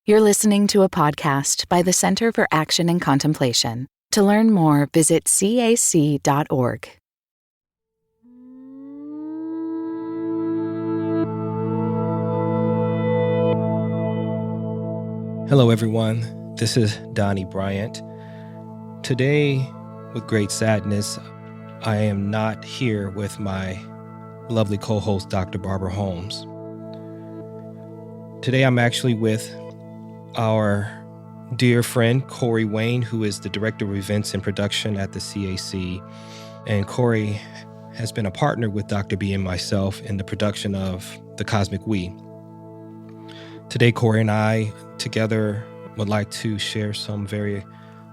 You're listening to a podcast by the Center for Action and Contemplation. To learn more, visit cac.org. Hello, everyone. This is Donnie Bryant. Today, with great sadness, I am not here with my lovely co-host, Dr. Barbara Holmes. Today, I'm actually with our dear friend, Corey Wayne, who is the Director of Events and Production at the CAC. And Corey has been a partner with Dr. B and myself in the production of The Cosmic We. Today, Corey and I together would like to share some very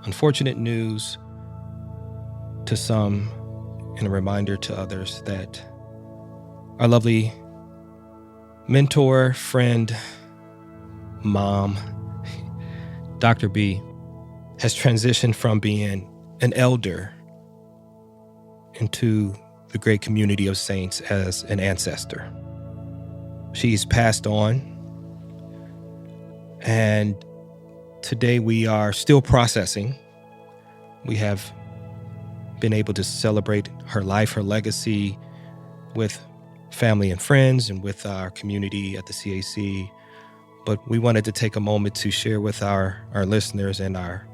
unfortunate news to some and a reminder to others that our lovely mentor, friend, mom, Dr. B, has transitioned from being an elder into the great community of saints as an ancestor. She's passed on, and today we are still processing. We have been able to celebrate her life, her legacy with family and friends and with our community at the CAC. But we wanted to take a moment to share with our listeners and our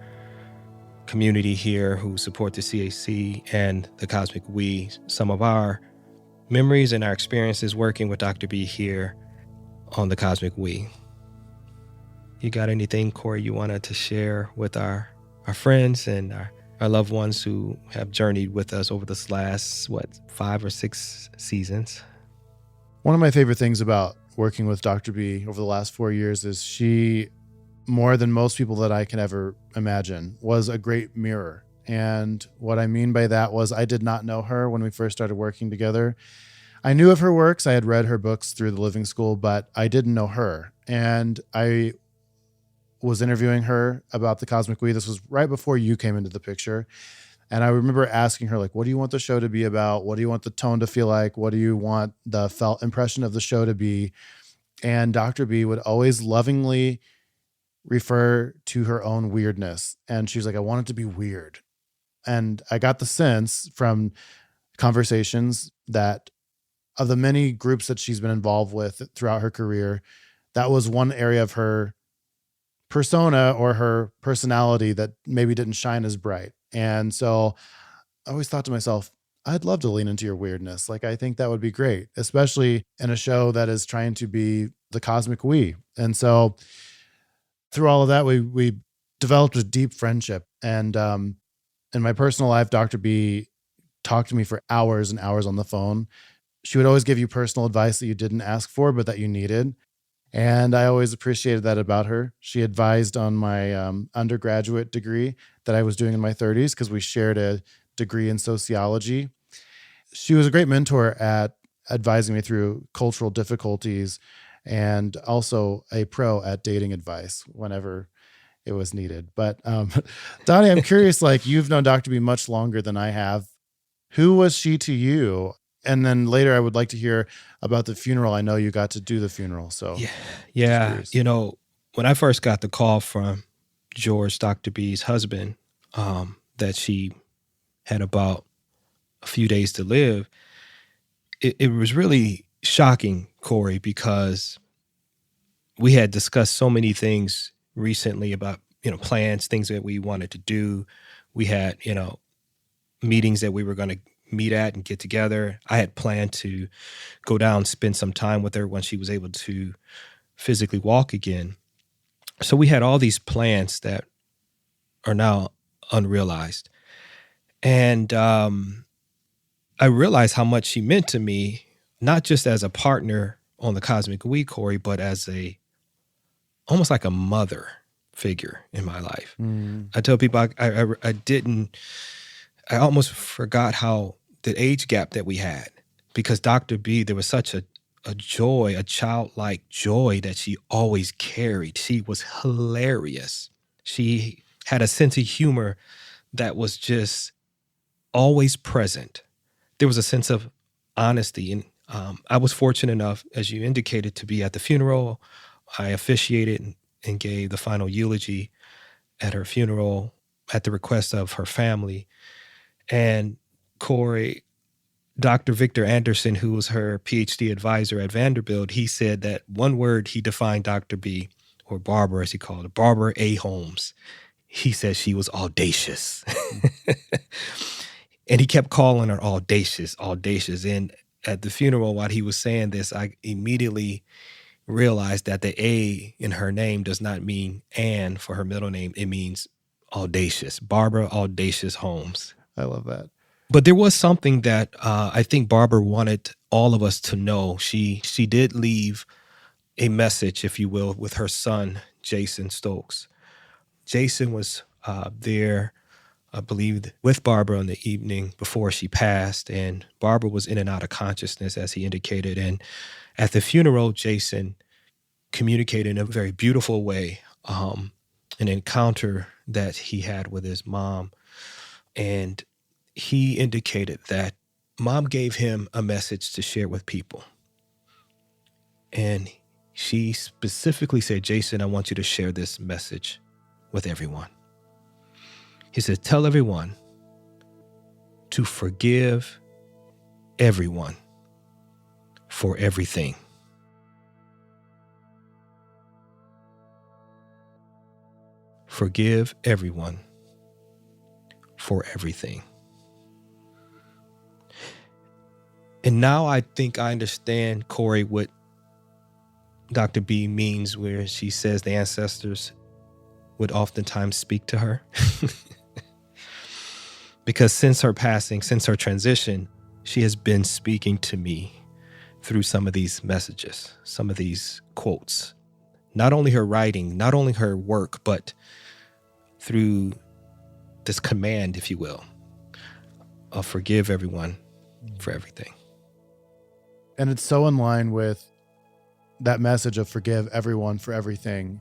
community here who support the CAC and the Cosmic We some of our memories and our experiences working with Dr. B here on the Cosmic We. You got anything, Corey, you wanted to share with our friends and our loved ones who have journeyed with us over this last, 5 or 6 seasons? One of my favorite things about working with Dr. B over the last 4 years is she, more than most people that I can ever imagine, was a great mirror. And what I mean by that was I did not know her when we first started working together. I knew of her works. I had read her books through the Living School, but I didn't know her. And I was interviewing her about the Cosmic We. This was right before you came into the picture. And I remember asking her, what do you want the show to be about? What do you want the tone to feel like? What do you want the felt impression of the show to be? And Dr. B would always lovingly refer to her own weirdness. And she was like, I want it to be weird. And I got the sense from conversations that of the many groups that she's been involved with throughout her career, that was one area of her persona or her personality that maybe didn't shine as bright. And so I always thought to myself, I'd love to lean into your weirdness. I think that would be great, especially in a show that is trying to be the Cosmic We. And so through all of that, we developed a deep friendship. And in my personal life, Dr. B talked to me for hours and hours on the phone. She would always give you personal advice that you didn't ask for, but that you needed. And I always appreciated that about her. She advised on my undergraduate degree that I was doing in my 30s because we shared a degree in sociology. She was a great mentor at advising me through cultural difficulties and also a pro at dating advice whenever it was needed. But Donnie, I'm curious, you've known Dr. B much longer than I have. Who was she to you? And then later I would like to hear about the funeral. I know you got to do the funeral. So yeah. When I first got the call from George, Dr. B's husband, that she had about a few days to live, it was really shocking, Corey, because we had discussed so many things recently about, plans, things that we wanted to do. We had, meetings that we were going to meet at and get together. I had planned to go down, spend some time with her when she was able to physically walk again. So we had all these plans that are now unrealized. And I realized how much she meant to me, not just as a partner on the Cosmic We, Corey, but as almost like a mother figure in my life. I tell people I almost forgot how the age gap that we had, because Dr. B, there was such a joy, a childlike joy that she always carried. She was hilarious. She had a sense of humor that was just always present. There was a sense of honesty. And I was fortunate enough, as you indicated, to be at the funeral. I officiated and gave the final eulogy at her funeral at the request of her family. And Corey, Dr. Victor Anderson, who was her PhD advisor at Vanderbilt, he said that one word he defined Dr. B, or Barbara as he called it, Barbara A. Holmes. He said she was audacious. And he kept calling her audacious, audacious. And at the funeral, while he was saying this, I immediately realized that the A in her name does not mean Ann for her middle name. It means audacious. Barbara Audacious Holmes. I love that. But there was something that I think Barbara wanted all of us to know. She did leave a message, if you will, with her son, Jason Stokes. Jason was there, I believe, with Barbara on the evening before she passed, and Barbara was in and out of consciousness, as he indicated. And at the funeral, Jason communicated in a very beautiful way an encounter that he had with his mom. And he indicated that Mom gave him a message to share with people. And she specifically said, Jason, I want you to share this message with everyone. He said, tell everyone to forgive everyone for everything. Forgive everyone for everything. And now I think I understand, Corey, what Dr. B means, where she says the ancestors would oftentimes speak to her. Because since her passing, since her transition, she has been speaking to me through some of these messages, some of these quotes. Not only her writing, not only her work, but through this command, if you will, of forgive everyone for everything. And it's so in line with that message of forgive everyone for everything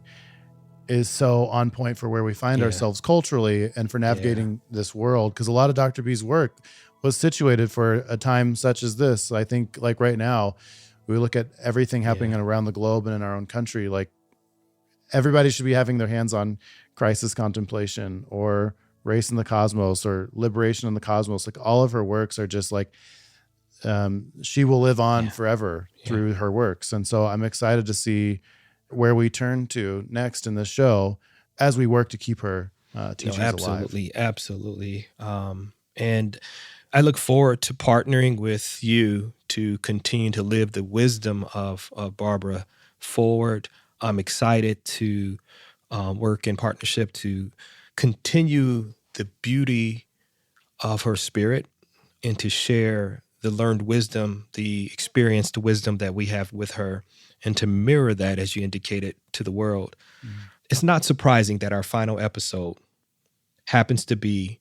is so on point for where we find ourselves culturally and for navigating this world. Because a lot of Dr. B's work was situated for a time such as this. I think like right now, we look at everything happening around the globe and in our own country, like everybody should be having their hands on crisis contemplation or race in the cosmos or liberation in the cosmos. Like all of her works are just like, she will live on forever through her works. And so I'm excited to see where we turn to next in this show as we work to keep her teachings alive. Absolutely. And I look forward to partnering with you to continue to live the wisdom of Barbara forward. I'm excited to work in partnership to continue the beauty of her spirit and to share the learned wisdom, the experienced wisdom that we have with her, and to mirror that, as you indicated, to the world. It's not surprising that our final episode happens to be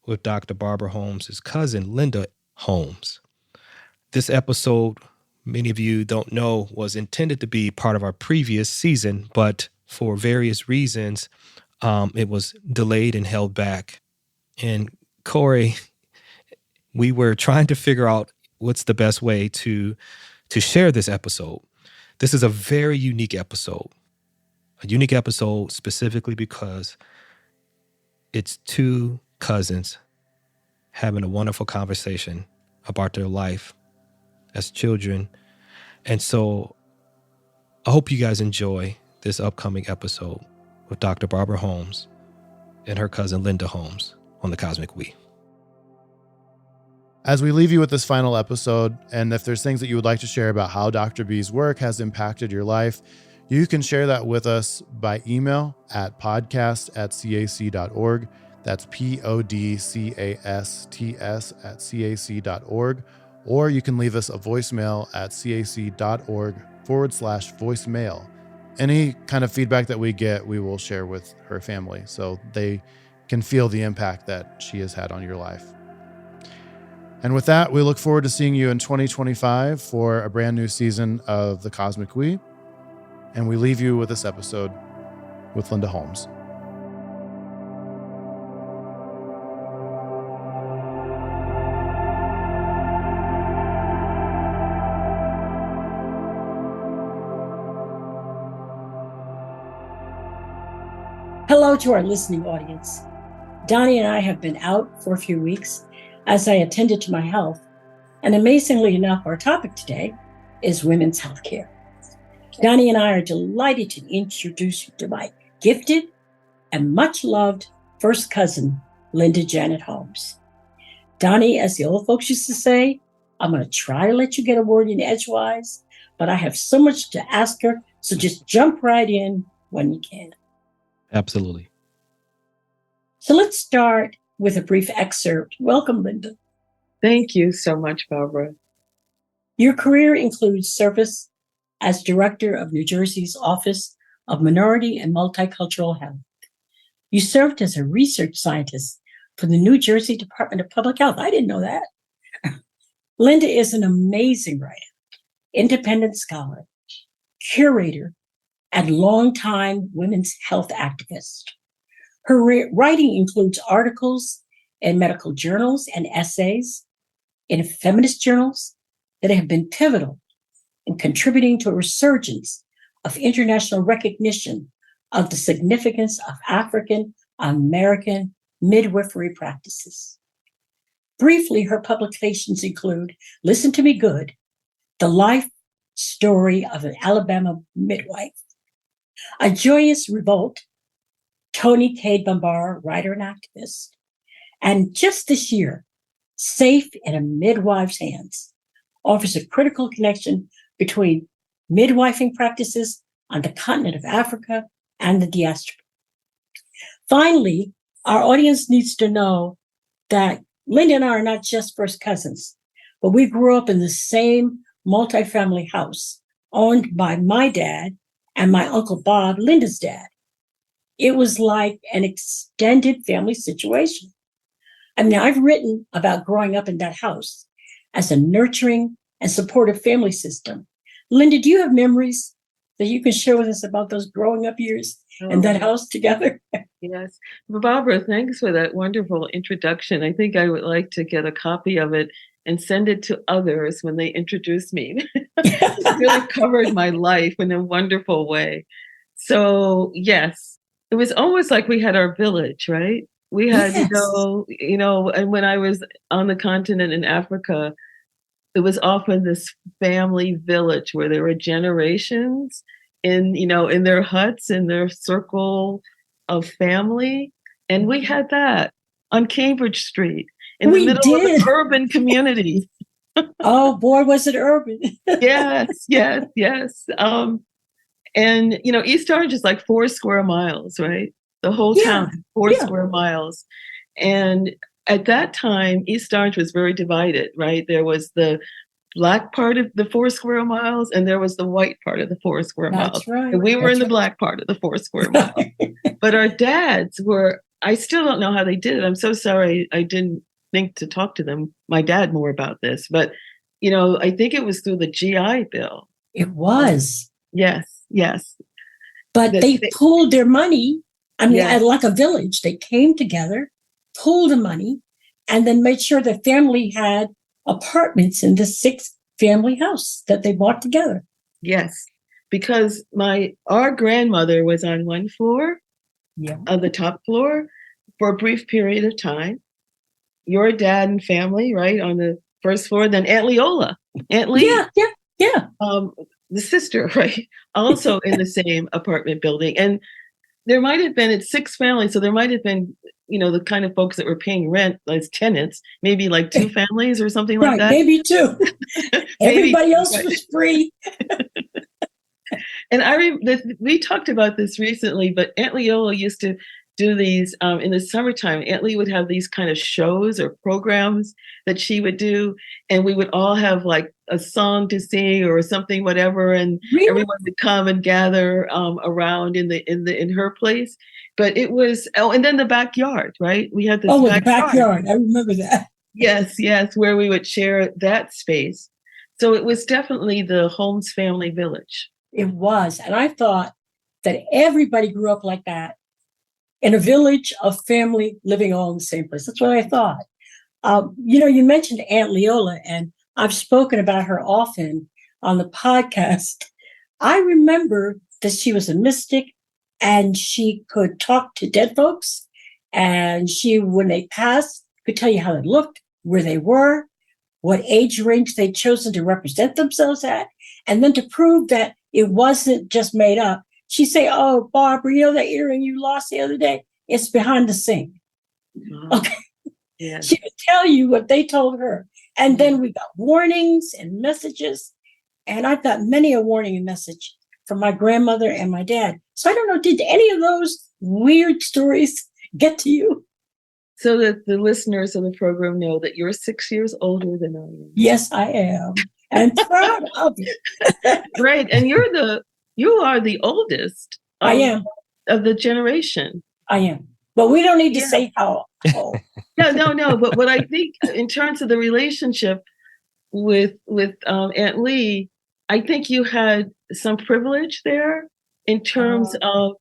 with Dr. Barbara Holmes' cousin, Linda Holmes. This episode, many of you don't know, was intended to be part of our previous season, but for various reasons, it was delayed and held back. And Corey, we were trying to figure out what's the best way to share this episode. This is a very unique episode. A unique episode specifically because it's two cousins having a wonderful conversation about their life as children. And so I hope you guys enjoy this upcoming episode with Dr. Barbara Holmes and her cousin Linda Holmes on The Cosmic We. As we leave you with this final episode, and if there's things that you would like to share about how Dr. B's work has impacted your life, you can share that with us by email at podcast@cac.org. That's podcasts@cac.org. Or you can leave us a voicemail at cac.org/voicemail. Any kind of feedback that we get, we will share with her family so they can feel the impact that she has had on your life. And with that, we look forward to seeing you in 2025 for a brand new season of The Cosmic We. And we leave you with this episode with Linda Holmes. Hello to our listening audience. Donnie and I have been out for a few weeks as I attended to my health. And amazingly enough, our topic today is women's health care. Donnie and I are delighted to introduce you to my gifted and much loved first cousin, Linda Janet Holmes. Donnie, as the old folks used to say, I'm going to try to let you get a word in edgewise, but I have so much to ask her, so just jump right in when you can. Absolutely. So let's start with a brief excerpt. Welcome, Linda. Thank you so much, Barbara. Your career includes service as director of New Jersey's Office of Minority and Multicultural Health. You served as a research scientist for the New Jersey Department of Public Health. I didn't know that. Linda is an amazing writer, independent scholar, curator, and longtime women's health activist. Her writing includes articles in medical journals and essays in feminist journals that have been pivotal in contributing to a resurgence of international recognition of the significance of African American midwifery practices. Briefly, her publications include Listen to Me Good, The Life Story of an Alabama Midwife, A Joyous Revolt, Tony Cade Bambara, writer and activist, and just this year, Safe in a Midwife's Hands, offers a critical connection between midwifing practices on the continent of Africa and the diaspora. Finally, our audience needs to know that Linda and I are not just first cousins, but we grew up in the same multifamily house owned by my dad and my Uncle Bob, Linda's dad. It was like an extended family situation. I mean, I've written about growing up in that house as a nurturing and supportive family system. Linda, do you have memories that you can share with us about those growing up years in that house together? Yes. Barbara, thanks for that wonderful introduction. I think I would like to get a copy of it and send it to others when they introduce me. It really covered my life in a wonderful way. So, yes, it was almost like we had our village, right? We had, Yes. And when I was on the continent in Africa, it was often this family village where there were generations in their huts, in their circle of family. And we had that on Cambridge Street in the middle of an urban community. Oh boy, was it urban. Yes. And East Orange is like 4 square miles, right? The whole town, 4 square miles. And at that time, East Orange was very divided, right? There was the black part of the 4 square miles, and there was the white part of the 4 square miles. That's right. And we were in the black part of the 4 square miles. But our dads were, I still don't know how they did it. I'm so sorry I didn't think to talk to my dad more about this. But, I think it was through the GI Bill. It was. Yes. But they pooled their money. I mean, Yes. like a village, they came together, pooled the money, and then made sure the family had apartments in this 6-family house that they bought together. Yes, because our grandmother was on one floor of the top floor for a brief period of time. Your dad and family, right, on the first floor. Then Aunt Leola, Aunt Lee, yeah. The sister, right, also in the same apartment building. And there might have been, it's 6 families, so there might have been, the kind of folks that were paying rent as tenants, maybe like 2 families or something like that. Maybe 2. Everybody else was free. And we talked about this recently, but Aunt Leola used to do these in the summertime. Aunt Lee would have these kind of shows or programs that she would do, and we would all have like a song to sing or something, whatever, and everyone would come and gather around in her place. But it was and then the backyard, right? We had this the backyard. I remember that. Yes, where we would share that space. So it was definitely the Holmes family village. It was, and I thought that everybody grew up like that in a village of family living all in the same place. That's what I thought. You mentioned Aunt Leola, and I've spoken about her often on the podcast. I remember that she was a mystic and she could talk to dead folks. And she, when they passed, could tell you how they looked, where they were, what age range they'd chosen to represent themselves at. And then to prove that it wasn't just made up, she'd say, "Oh, Barbara, you know that earring you lost the other day? It's behind the sink." Okay. Yeah. She would tell you what they told her. And then we got warnings and messages. And I've got many a warning and message from my grandmother and my dad. So I don't know, did any of those weird stories get to you? So that the listeners of the program know that you're 6 years older than I am. Yes, I am. And proud of it. Great. And you are the oldest I am. of the generation. I am. But we don't need to say how old. No. But what I think in terms of the relationship with Aunt Lee, I think you had some privilege there in terms of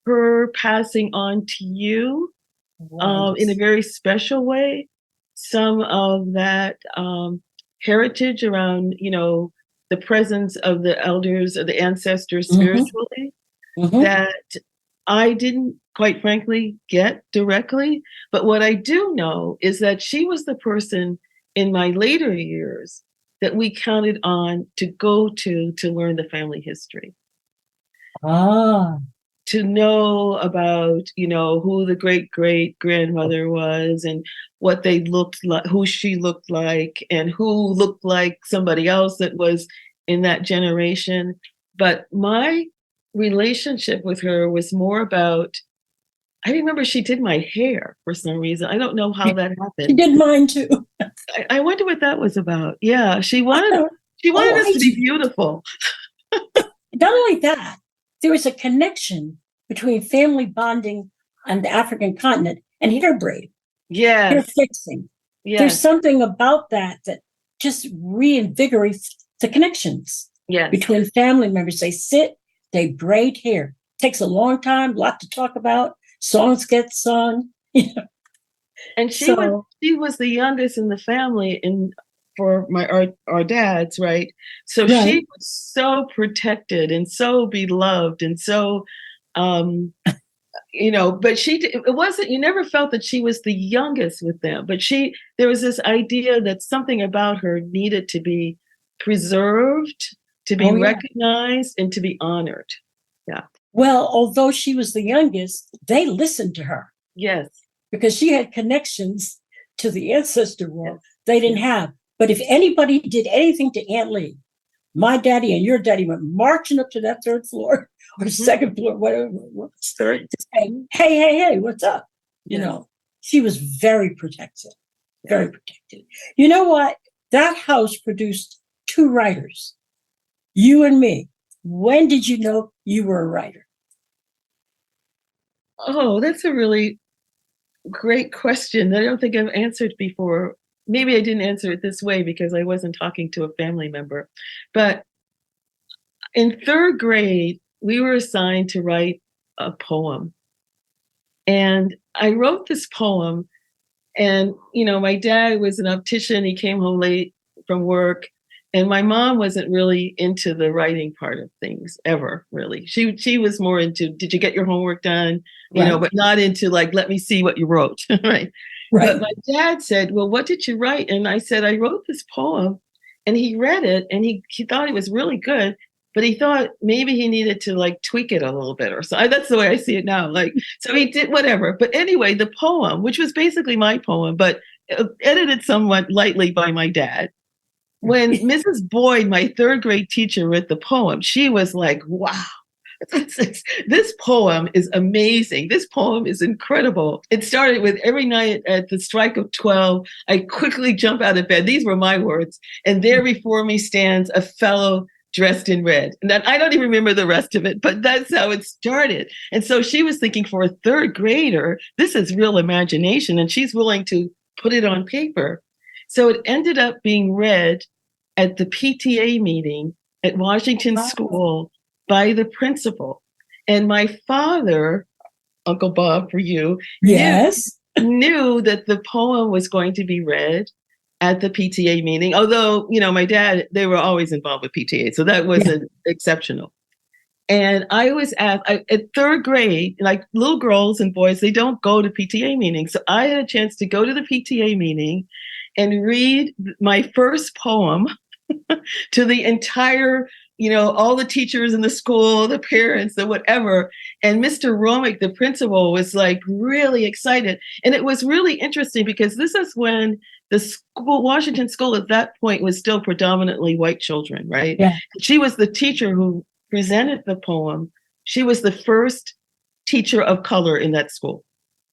her passing on to you in a very special way. Some of that heritage around, the presence of the elders or the ancestors spiritually that I didn't, quite frankly, get directly. But what I do know is that she was the person in my later years that we counted on to go to learn the family history. To know about, who the great-great-grandmother was and what they looked like, who she looked like, and who looked like somebody else that was in that generation. But my relationship with her was more about, I remember she did my hair for some reason. I don't know how that happened. She did mine too. I wonder what that was about. Yeah, she wanted us to be beautiful. Not only that, there was a connection between family bonding on the African continent and hair braiding. Yes. Hair fixing. Yes. There's something about that just reinvigorates the connections between family members. They sit, they braid hair. Takes a long time, a lot to talk about. Songs get sung. And she was the youngest in the family for our dads, right? So she was so protected and so beloved and so, but it wasn't, you never felt that she was the youngest with them, but there was this idea that something about her needed to be preserved, to be recognized, and to be honored. Yeah. Well, although she was the youngest, they listened to her. Yes. Because she had connections to the ancestor world they didn't have. But if anybody did anything to Aunt Lee, my daddy and your daddy went marching up to that third floor or second floor, whatever it was, to say, hey, what's up? She was very protected, very protected. You know what? That house produced two writers, you and me. When did you know you were a writer? Oh, that's a really great question that I don't think I've answered before. Maybe I didn't answer it this way because I wasn't talking to a family member. But in third grade, we were assigned to write a poem. And I wrote this poem. And, my dad was an optician. He came home late from work. And my mom wasn't really into the writing part of things ever, really. She was more into, did you get your homework done? But not into let me see what you wrote, right? But my dad said, well, what did you write? And I said, I wrote this poem. And he read it and he thought it was really good, but he thought maybe he needed to tweak it a little bit or so. That's the way I see it now. So he did whatever. But anyway, the poem, which was basically my poem, but edited somewhat lightly by my dad. When Mrs. Boyd, my third grade teacher, read the poem, she was like, wow, this poem is amazing. This poem is incredible. It started with every night at the strike of 12, I quickly jump out of bed. These were my words. And there before me stands a fellow dressed in red. And then I don't even remember the rest of it, but that's how it started. And so she was thinking, for a third grader, this is real imagination. And she's willing to put it on paper. So it ended up being read at the PTA meeting at Washington School by the principal. And my father, Uncle Bob for you, knew that the poem was going to be read at the PTA meeting. Although, my dad, they were always involved with PTA. So that wasn't exceptional. And I was at third grade, like little girls and boys, they don't go to PTA meetings. So I had a chance to go to the PTA meeting and read my first poem to the entire, all the teachers in the school, the parents, the whatever. And Mr. Romick, the principal, was like really excited. And it was really interesting because this is when the school, Washington School at that point, was still predominantly white children, right? Yeah. She was the teacher who presented the poem. She was the first teacher of color in that school.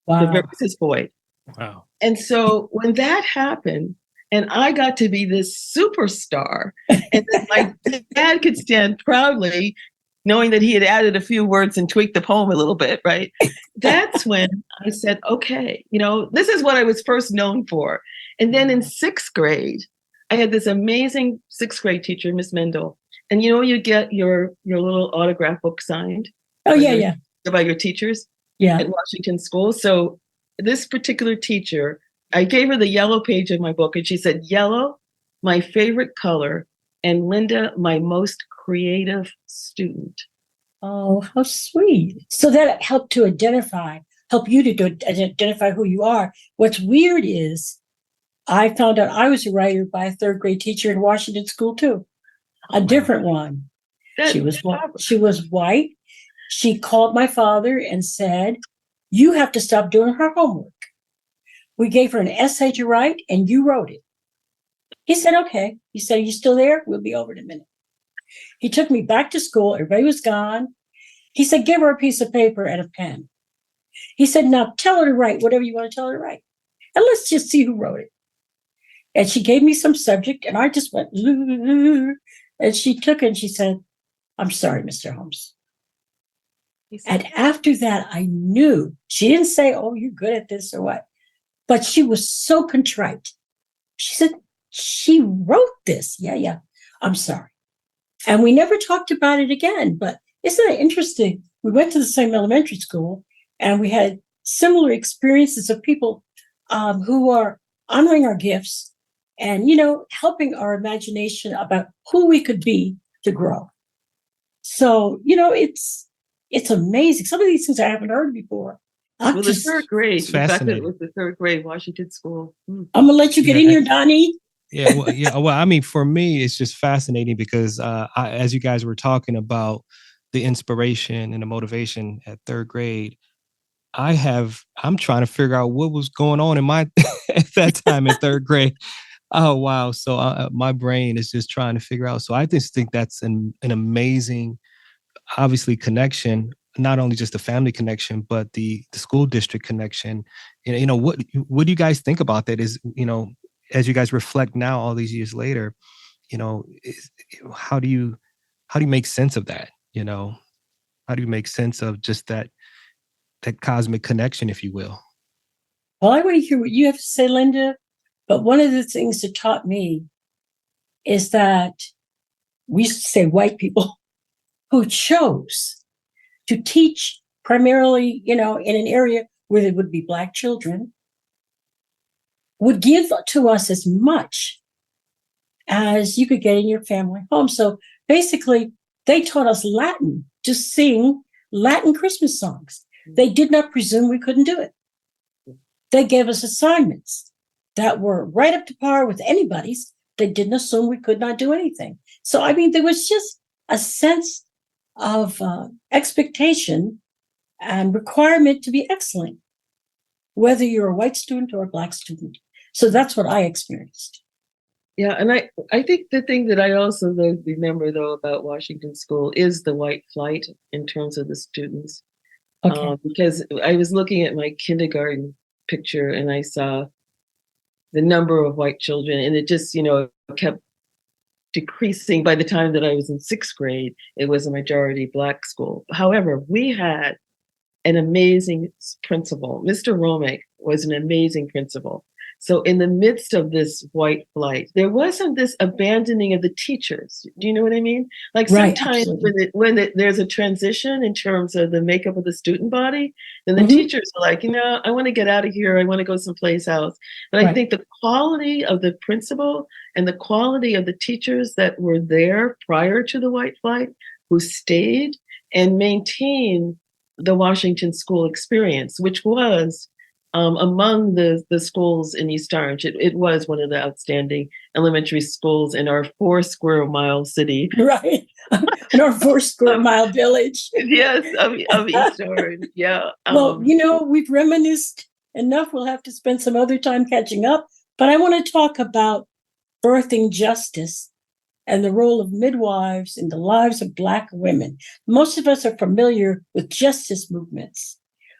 Wow. Mrs. Boyd. Wow. And so when that happened, and I got to be this superstar, and then my dad could stand proudly, knowing that he had added a few words and tweaked the poem a little bit, right? That's when I said, okay, this is what I was first known for. And then in sixth grade, I had this amazing sixth grade teacher, Miss Mendel. And you get your little autograph book signed. Oh, yeah. By your teachers at Washington School. So this particular teacher, I gave her the yellow page of my book, and she said, "Yellow, my favorite color, and Linda, my most creative student." Oh, how sweet. So that helped you to identify who you are. What's weird is I found out I was a writer by a third grade teacher in Washington School too. A different one. She was white. She called my father and said, "You have to stop doing her homework. We gave her an essay to write and you wrote it." He said, "Okay." He said, "Are you still there? We'll be over in a minute." He took me back to school. Everybody was gone. He said, "Give her a piece of paper and a pen." He said, "Now tell her to write whatever you want to tell her to write. And let's just see who wrote it." And she gave me some subject and I just went, and she took it and she said, "I'm sorry, Mr. Holmes." And after that, I knew. She didn't say, "Oh, you're good at this" or what, but she was so contrite. She said, "She wrote this. Yeah, I'm sorry." And we never talked about it again. But isn't it interesting? We went to the same elementary school and we had similar experiences of people who are honoring our gifts and, helping our imagination about who we could be to grow. So, it's amazing. Some of these things I haven't heard before. The third grade. It's the fact that fascinating. it was the third grade Washington School. I'm going to let you get in here, Donnie. Yeah. Well, I mean, for me, it's just fascinating because as you guys were talking about the inspiration and the motivation at third grade, I'm trying to figure out what was going on in my at that time in third grade. Oh, wow. So my brain is just trying to figure out. So I just think that's an amazing, obviously, connection, not only just the family connection, but the school district connection. What do you guys think about that is, as you guys reflect now, all these years later, how do you make sense of that? How do you make sense of just that cosmic connection, if you will? Well, I want to hear what you have to say, Linda. But one of the things that taught me is that we used to say white people who chose to teach primarily, in an area where there would be Black children, would give to us as much as you could get in your family home. So basically, they taught us Latin to sing Latin Christmas songs. They did not presume we couldn't do it. They gave us assignments that were right up to par with anybody's. They didn't assume we could not do anything. So, I mean, there was just a sense of expectation and requirement to be excellent, whether you're a white student or a Black student. So that's what I experienced. Yeah, and I think the thing that I also remember, though, about Washington School is the white flight in terms of the students. Okay. Because I was looking at my kindergarten picture and I saw the number of white children, and it just, kept decreasing. By the time that I was in sixth grade, it was a majority Black school. However, we had an amazing principal. Mr. Romick was an amazing principal. So in the midst of this white flight, there wasn't this abandoning of the teachers. Do you know what I mean? Like sometimes when there's a transition in terms of the makeup of the student body, then the teachers are like, I want to get out of here. I want to go someplace else. But I think the quality of the principal and the quality of the teachers that were there prior to the white flight, who stayed and maintain the Washington school experience, which was among the schools in East Orange. It was one of the outstanding elementary schools in our 4 square mile city. Right. In our 4 square mile village. Yes, of East Orange. Yeah. Well, we've reminisced enough. We'll have to spend some other time catching up. But I want to talk about birthing justice and the role of midwives in the lives of Black women. Most of us are familiar with justice movements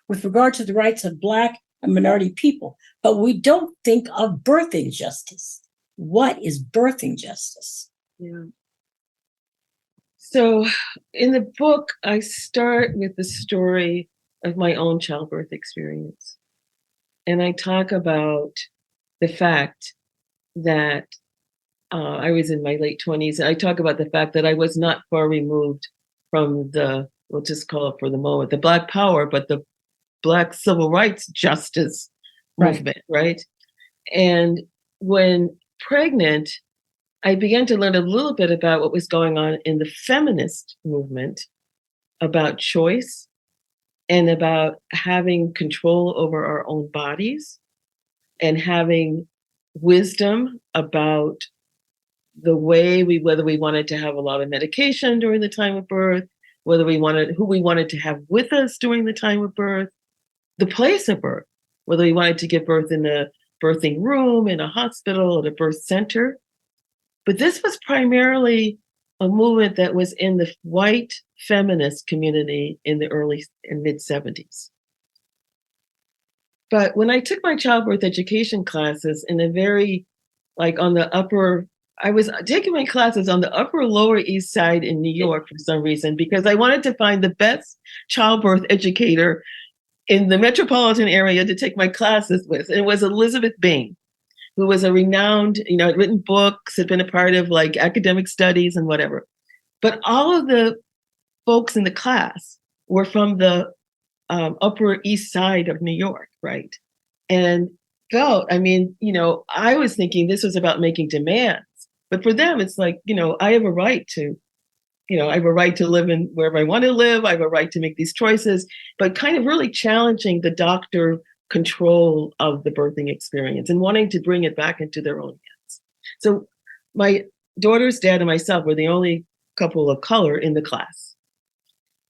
with regard to the rights of Black and minority people, but we don't think of birthing justice. What is birthing justice? Yeah. So in the book, I start with the story of my own childbirth experience. And I talk about the fact that I was in my late 20s. And I talk about the fact that I was not far removed from we'll just call it for the moment, the Black power, but the Black civil rights justice movement, right? And when pregnant, I began to learn a little bit about what was going on in the feminist movement, about choice and about having control over our own bodies and having wisdom about the way whether we wanted to have a lot of medication during the time of birth, who we wanted to have with us during the time of birth, the place of birth, whether we wanted to give birth in a birthing room, in a hospital, at a birth center. But this was primarily a movement that was in the white feminist community in the early and mid 70s. But when I took my childbirth education classes in a very, I was taking my classes on the upper lower east side in New York for some reason, because I wanted to find the best childbirth educator in the metropolitan area to take my classes with. And it was Elizabeth Bing, who was a renowned, had written books, had been a part of academic studies and whatever. But all of the folks in the class were from the upper east side of New York, right? And I was thinking this was about making demands. But for them, it's I have a right to, live in wherever I want to live. I have a right to make these choices, but kind of really challenging the doctor control of the birthing experience and wanting to bring it back into their own hands. So my daughter's dad and myself were the only couple of color in the class.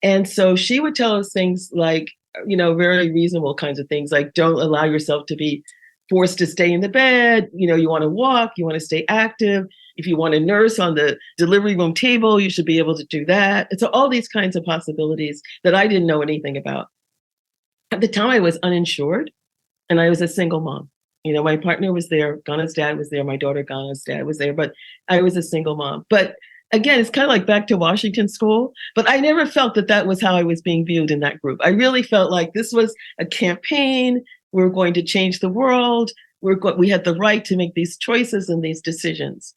And so she would tell us things like, very reasonable kinds of things, like don't allow yourself to be forced to stay in the bed. You want to walk, you want to stay active. If you want to nurse on the delivery room table, you should be able to do that. And so all these kinds of possibilities that I didn't know anything about. At the time, I was uninsured and I was a single mom. My partner was there, Ghana's dad was there, my daughter Ghana's dad was there, but I was a single mom. But again, it's kind of like back to Washington school, but I never felt that was how I was being viewed in that group. I really felt like this was a campaign. We're going to change the world. We had the right to make these choices and these decisions.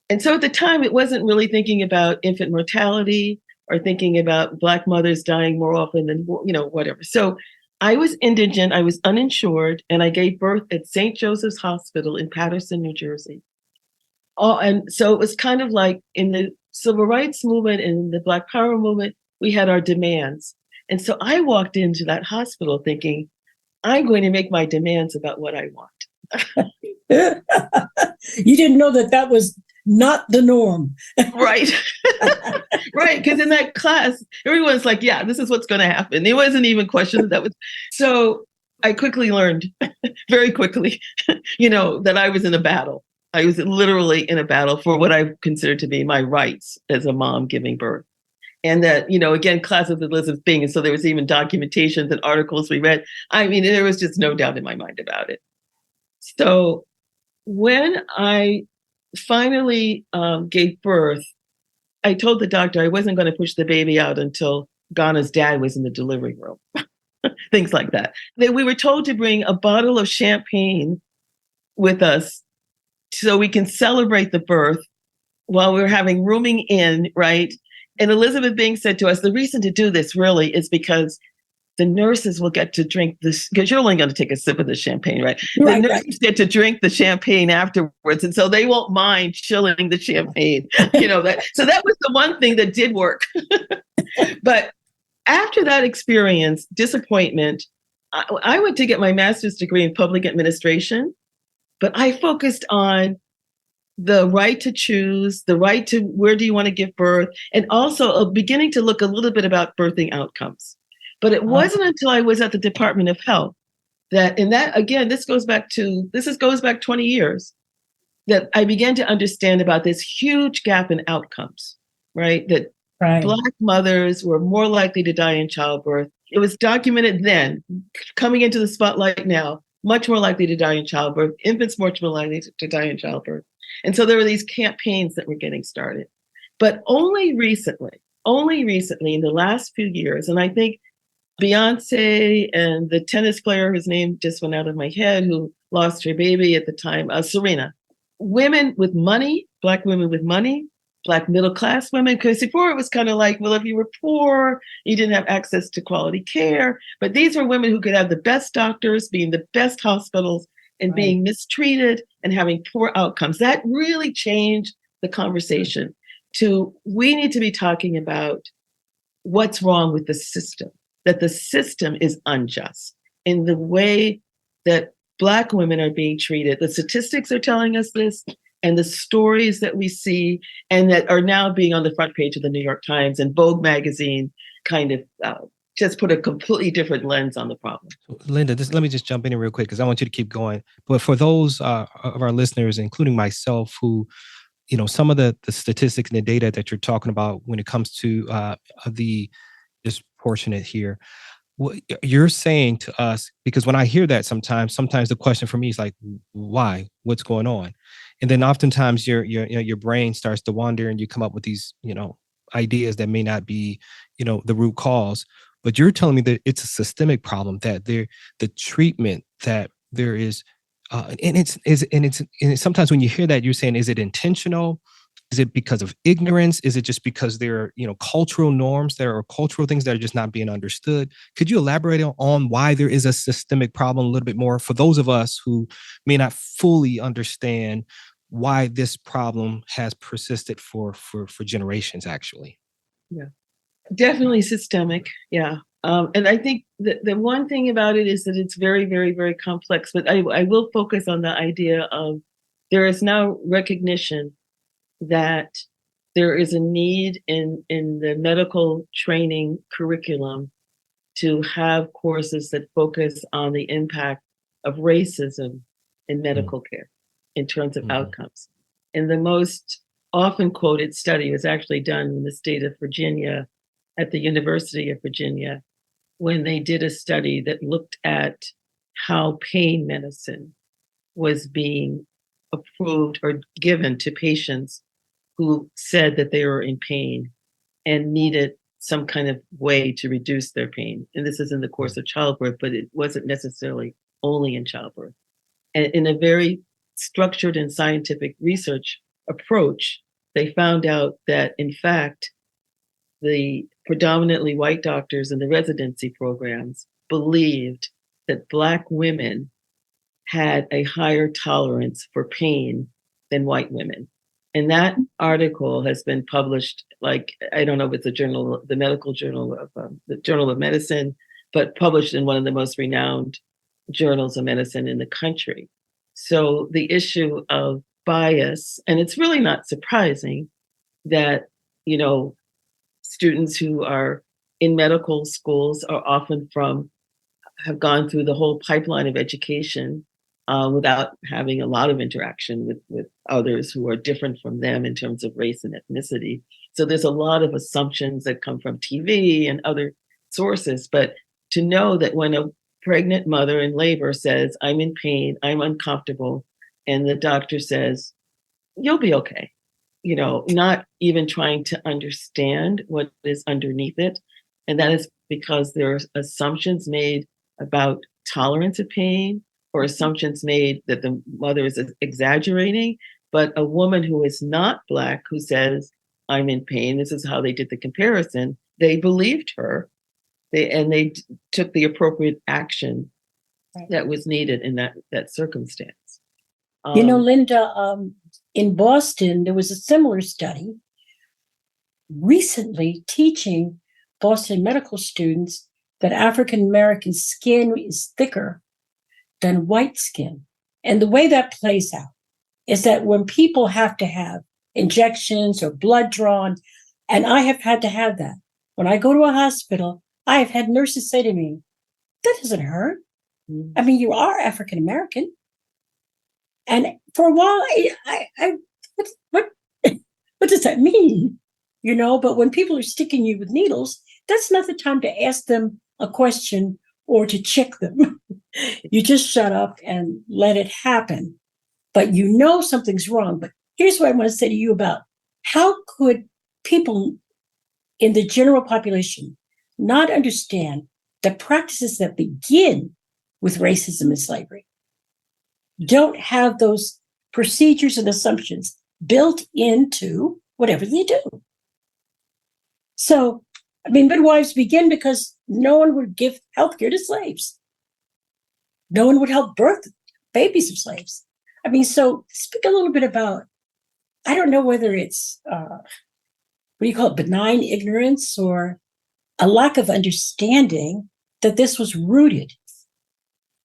And so at the time, it wasn't really thinking about infant mortality or thinking about Black mothers dying more often than, whatever. So I was indigent, I was uninsured, and I gave birth at St. Joseph's Hospital in Paterson, New Jersey. And so it was kind of like in the civil rights movement and the Black Power movement, we had our demands. And so I walked into that hospital thinking, I'm going to make my demands about what I want. You didn't know that was not the norm. Right. Right. Because in that class, everyone's like, yeah, this is what's going to happen. It wasn't even questioned that was. So I quickly learned, very quickly, that I was in a battle. I was literally in a battle for what I considered to be my rights as a mom giving birth. And that, again, class with Elizabeth Bing. And so there was even documentations and articles we read. There was just no doubt in my mind about it. So when I finally gave birth, I told the doctor I wasn't going to push the baby out until Ghana's dad was in the delivery room. Things like that. We were told to bring a bottle of champagne with us so we can celebrate the birth while we were having rooming in, right? And Elizabeth Bing said to us, the reason to do this really is because the nurses will get to drink this, because you're only going to take a sip of the champagne, right? The nurses get to drink the champagne afterwards. And so they won't mind chilling the champagne, So that was the one thing that did work. But after that experience, disappointment, I went to get my master's degree in public administration, but I focused on the right to choose, the right to where do you want to give birth, and also beginning to look a little bit about birthing outcomes. But it wasn't until I was at the Department of Health this goes back 20 years, that I began to understand about this huge gap in outcomes, right? That Black mothers were more likely to die in childbirth. It was documented then, coming into the spotlight now, much more likely to die in childbirth, infants much more likely to die in childbirth. And so there were these campaigns that were getting started. But only recently in the last few years, and I think Beyonce and the tennis player whose name just went out of my head, who lost her baby at the time, Serena, women with money, Black women with money, Black middle-class women, because before it was kind of like, well, if you were poor, you didn't have access to quality care. But these were women who could have the best doctors, be in the best hospitals, and being mistreated and having poor outcomes. That really changed the conversation to, we need to be talking about what's wrong with the system, that the system is unjust in the way that Black women are being treated. The statistics are telling us this, and the stories that we see and that are now being on the front page of the New York Times and Vogue magazine kind of just put a completely different lens on the problem. Linda, let me just jump in here real quick because I want you to keep going. But for those of our listeners, including myself, who, some of the statistics and the data that you're talking about when it comes to the disproportionate here, what you're saying to us, because when I hear that sometimes the question for me is like, why? What's going on? And then oftentimes your brain starts to wander and you come up with these, ideas that may not be, the root cause. But you're telling me that it's a systemic problem, that the treatment that there is, and sometimes when you hear that, you're saying, is it intentional? Is it because of ignorance? Is it just because there are, cultural norms, there are cultural things that are just not being understood? Could you elaborate on why there is a systemic problem a little bit more for those of us who may not fully understand why this problem has persisted for generations, actually? Yeah, definitely systemic. Yeah. And I think the one thing about it is that it's very, very, very complex, but I will focus on the idea of there is now recognition that there is a need in the medical training curriculum to have courses that focus on the impact of racism in medical care in terms of outcomes. And the most often quoted study was actually done in the state of Virginia at the University of Virginia, when they did a study that looked at how pain medicine was being approved or given to patients who said that they were in pain and needed some kind of way to reduce their pain. And this is in the course of childbirth, but it wasn't necessarily only in childbirth. And in a very structured and scientific research approach, they found out that, in fact, the predominantly white doctors in the residency programs believed that Black women had a higher tolerance for pain than white women. And that article has been published, like, I don't know if it's the medical journal of the Journal of Medicine, but published in one of the most renowned journals of medicine in the country. So the issue of bias, and it's really not surprising that, students who are in medical schools are often have gone through the whole pipeline of education without having a lot of interaction with others who are different from them in terms of race and ethnicity. So there's a lot of assumptions that come from TV and other sources. But to know that when a pregnant mother in labor says, I'm in pain, I'm uncomfortable, and the doctor says, you'll be okay, not even trying to understand what is underneath it. And that is because there are assumptions made about tolerance of pain, or assumptions made that the mother is exaggerating. But a woman who is not Black, who says, I'm in pain, this is how they did the comparison, they believed her. They took the appropriate action that was needed in that circumstance. Linda, in Boston, there was a similar study recently teaching Boston medical students that African American skin is thicker than white skin. And the way that plays out is that when people have to have injections or blood drawn, and I have had to have that. When I go to a hospital, I have had nurses say to me, that doesn't hurt. I mean, you are African American. And for a while, what does that mean? You know, but when people are sticking you with needles, that's not the time to ask them a question or to check them. You just shut up and let it happen. But you know something's wrong. But here's what I want to say to you about how could people in the general population not understand the practices that begin with racism and slavery don't have those procedures and assumptions built into whatever they do. So, I mean, midwives begin because no one would give healthcare to slaves. No one would help birth babies of slaves. I mean, so speak a little bit about, I don't know whether it's, what do you call it, benign ignorance or a lack of understanding that this was rooted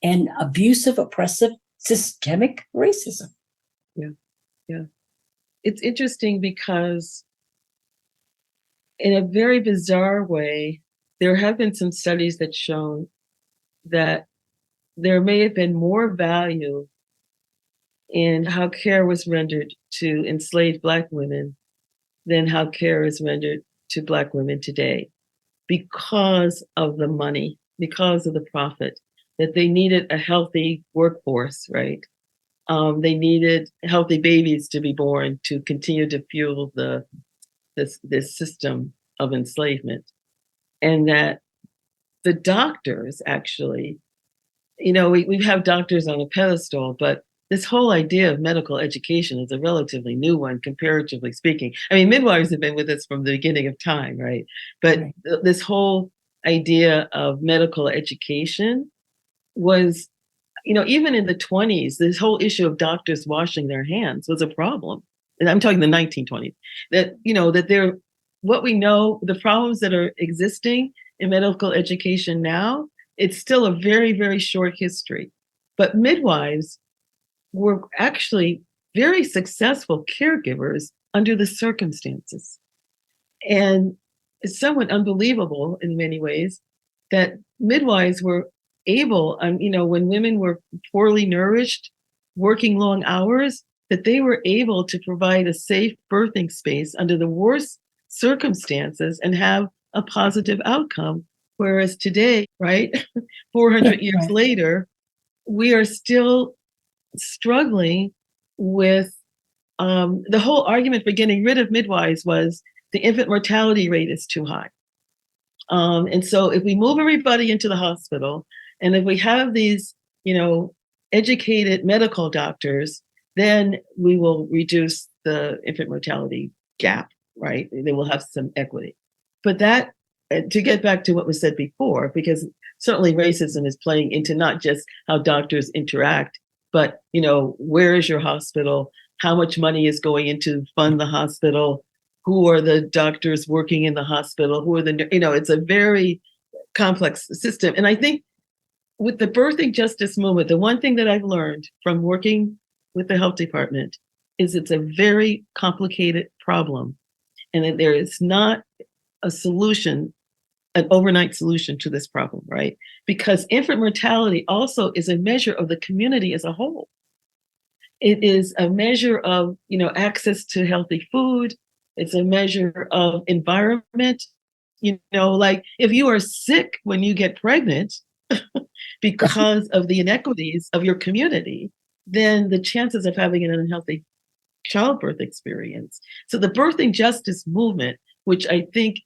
in abusive, oppressive, systemic racism. Yeah. It's interesting because in a very bizarre way, there have been some studies that show that there may have been more value in how care was rendered to enslaved Black women than how care is rendered to Black women today because of the money, because of the profit, that they needed a healthy workforce, right? They needed healthy babies to be born to continue to fuel this system of enslavement. And that the doctors actually, you know, we have doctors on a pedestal, but this whole idea of medical education is a relatively new one, comparatively speaking. I mean, midwives have been with us from the beginning of time, right? But this whole idea of medical education was, you know, even in the 1920s, this whole issue of doctors washing their hands was a problem. And I'm talking the 1920s, that, you know, that they're, what we know, the problems that are existing in medical education now, it's still a very, very short history. But midwives were actually very successful caregivers under the circumstances. And it's somewhat unbelievable in many ways that midwives were able, you know, when women were poorly nourished, working long hours, that they were able to provide a safe birthing space under the worst circumstances and have a positive outcome. Whereas today, right, 400 years later, we are still struggling with the whole argument for getting rid of midwives was the infant mortality rate is too high. And so if we move everybody into the hospital, and if we have these, you know, educated medical doctors, then we will reduce the infant mortality gap, right? They will have some equity. But that, to get back to what was said before, because certainly racism is playing into not just how doctors interact, but, you know, where is your hospital? How much money is going into fund the hospital? Who are the doctors working in the hospital? Who are the, you know, it's a very complex system. And I think with the birthing justice movement, the one thing that I've learned from working with the health department is it's a very complicated problem, and that there is not a solution, an overnight solution to this problem, right? Because infant mortality also is a measure of the community as a whole. It is a measure of, you know, access to healthy food. It's a measure of environment. You know, like if you are sick when you get pregnant because of the inequities of your community, then the chances of having an unhealthy childbirth experience. So the birthing justice movement, which I think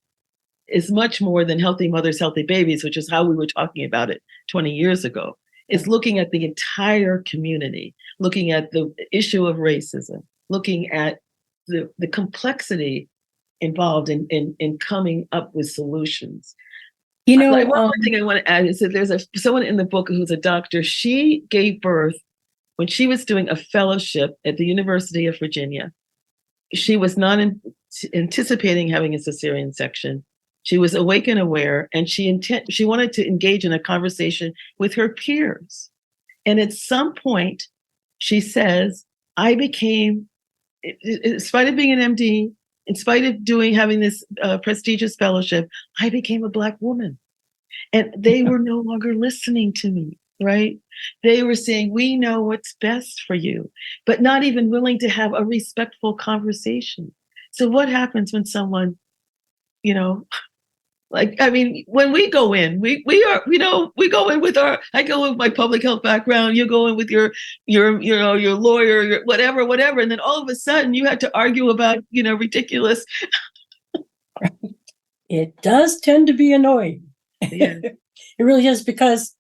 is much more than healthy mothers, healthy babies, which is how we were talking about it 20 years ago, is looking at the entire community, looking at the issue of racism, looking at the complexity involved in coming up with solutions. You know, one more thing I want to add is that there's someone in the book who's a doctor. She gave birth when she was doing a fellowship at the University of Virginia. She was not anticipating having a cesarean section. She was awake and aware, and she wanted to engage in a conversation with her peers. And at some point, she says, I became, in spite of being an MD, in spite of having this prestigious fellowship, I became a Black woman. And they were no longer listening to me, right? They were saying, we know what's best for you, but not even willing to have a respectful conversation. So what happens when someone, you know, like, I mean, when we go in, we go in with I go in with my public health background, you go in with your lawyer, your whatever. And then all of a sudden you had to argue about, ridiculous. It does tend to be annoying. Yeah. It really is, because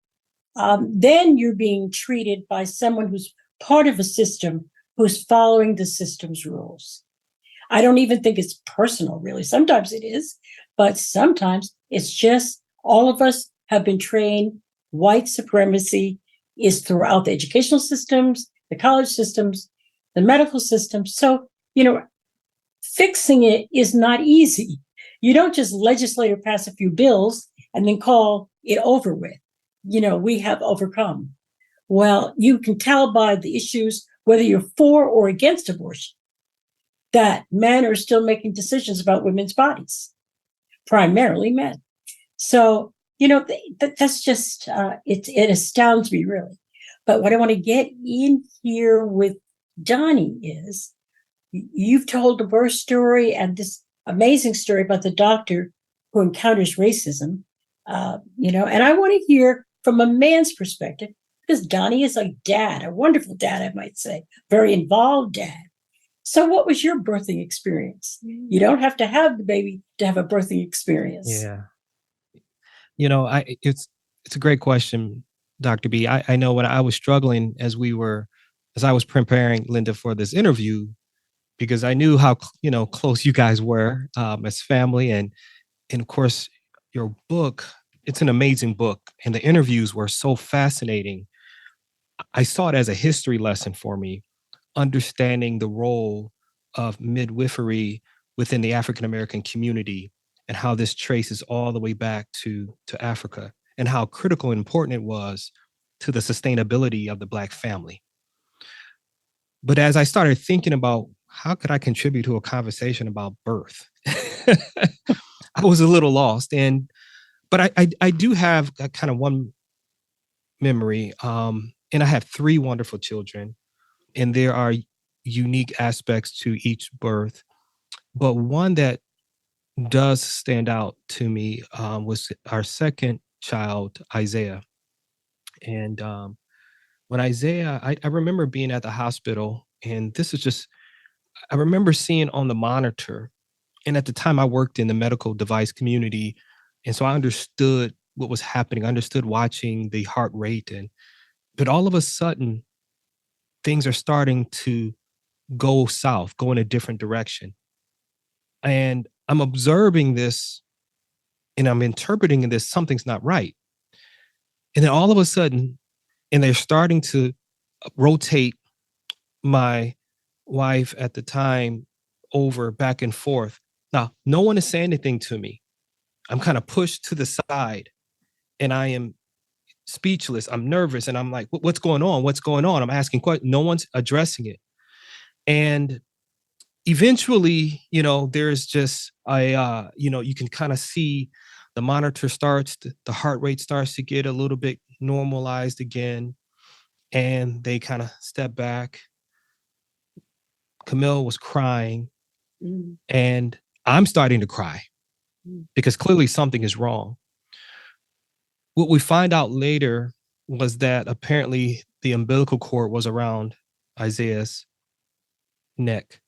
then you're being treated by someone who's part of a system, who's following the system's rules. I don't even think it's personal, really. Sometimes it is, but sometimes it's just all of us have been trained. White supremacy is throughout the educational systems, the college systems, the medical systems. So, fixing it is not easy. You don't just legislate or pass a few bills and then call it over with. We have overcome. Well, you can tell by the issues, whether you're for or against abortion, that men are still making decisions about women's bodies, primarily men. So, that's just, it astounds me, really. But what I want to get in here with Donnie is, you've told the birth story and this amazing story about the doctor who encounters racism, and I want to hear from a man's perspective, because Donnie is a dad, a wonderful dad, I might say, very involved dad. So what was your birthing experience? You don't have to have the baby to have a birthing experience. Yeah. It's a great question, Dr. B. I know when I was struggling as I was preparing Linda for this interview, because I knew how, close you guys were as family. And of course, your book, it's an amazing book. And the interviews were so fascinating. I saw it as a history lesson for me, understanding the role of midwifery within the African-American community and how this traces all the way back to Africa, and how critical and important it was to the sustainability of the Black family. But as I started thinking about how could I contribute to a conversation about birth, I was a little lost. But I do have a kind of one memory, and I have 3 wonderful children, and there are unique aspects to each birth. But one that does stand out to me was our second child, Isaiah. And when Isaiah, I remember being at the hospital, and this is just, I remember seeing on the monitor, and at the time I worked in the medical device community, and so I understood what was happening. I understood watching the heart rate, but all of a sudden, things are starting to go south, go in a different direction. And I'm observing this and I'm interpreting this, something's not right. And then all of a sudden, and they're starting to rotate my wife at the time over back and forth. Now, no one is saying anything to me. I'm kind of pushed to the side and I am speechless. I'm nervous. And I'm like, what's going on? What's going on? I'm asking questions. No one's addressing it. And eventually, there's just you can kind of see the monitor the heart rate starts to get a little bit normalized again. And they kind of step back. Camille was crying, and I'm starting to cry because clearly something is wrong. What we find out later was that apparently the umbilical cord was around Isaiah's neck.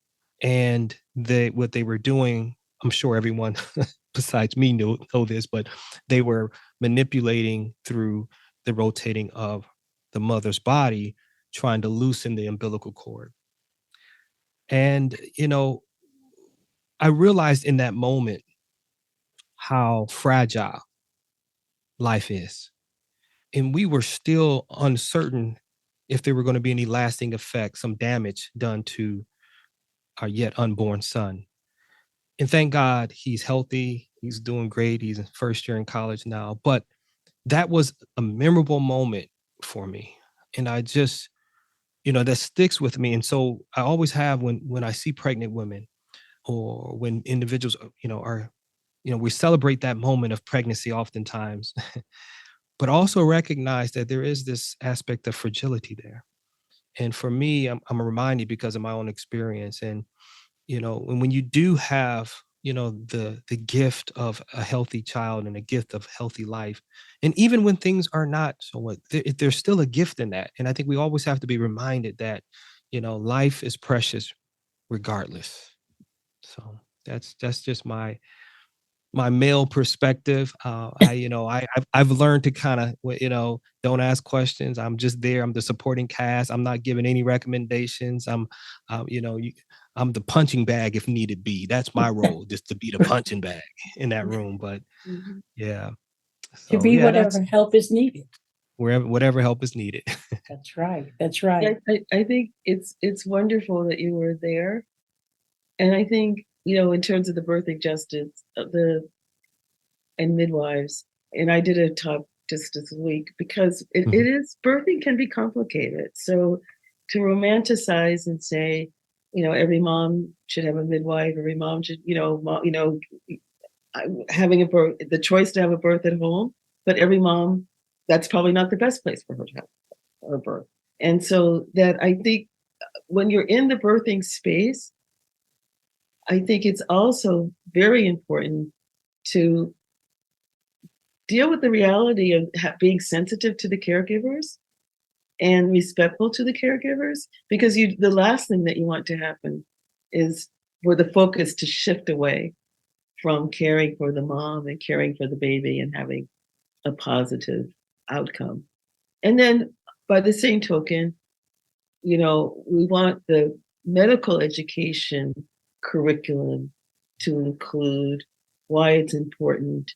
And what they were doing, I'm sure everyone besides me know this, but they were manipulating through the rotating of the mother's body, trying to loosen the umbilical cord. And, I realized in that moment how fragile life is. And we were still uncertain if there were going to be any lasting effects, some damage done to our yet unborn son. And thank God he's healthy. He's doing great. He's in first year in college now. But that was a memorable moment for me. And I just, that sticks with me. And so I always have when I see pregnant women or when individuals, are, we celebrate that moment of pregnancy oftentimes, but also recognize that there is this aspect of fragility there. And for me, I'm reminded because of my own experience. And, and when you do have, the gift of a healthy child and a gift of healthy life, and even when things are not so what, there's still a gift in that. And I think we always have to be reminded that, life is precious regardless. So that's just my male perspective. I've learned to kind of, don't ask questions. I'm just there. I'm the supporting cast. I'm not giving any recommendations. I'm the punching bag if needed be. That's my role, just to be the punching bag in that room. But yeah, To so be yeah, whatever help is needed. whatever help is needed. That's right. That's right. I think it's wonderful that you were there. And I think, in terms of the birthing justice and midwives, and I did a talk just this week because it is, birthing can be complicated. So to romanticize and say, every mom should have a midwife, every mom should, having a birth, the choice to have a birth at home, but every mom, that's probably not the best place for her to have her birth. And so that I think when you're in the birthing space, I think it's also very important to deal with the reality of being sensitive to the caregivers and respectful to the caregivers, because the last thing that you want to happen is for the focus to shift away from caring for the mom and caring for the baby and having a positive outcome. And then by the same token, we want the medical education curriculum to include why it's important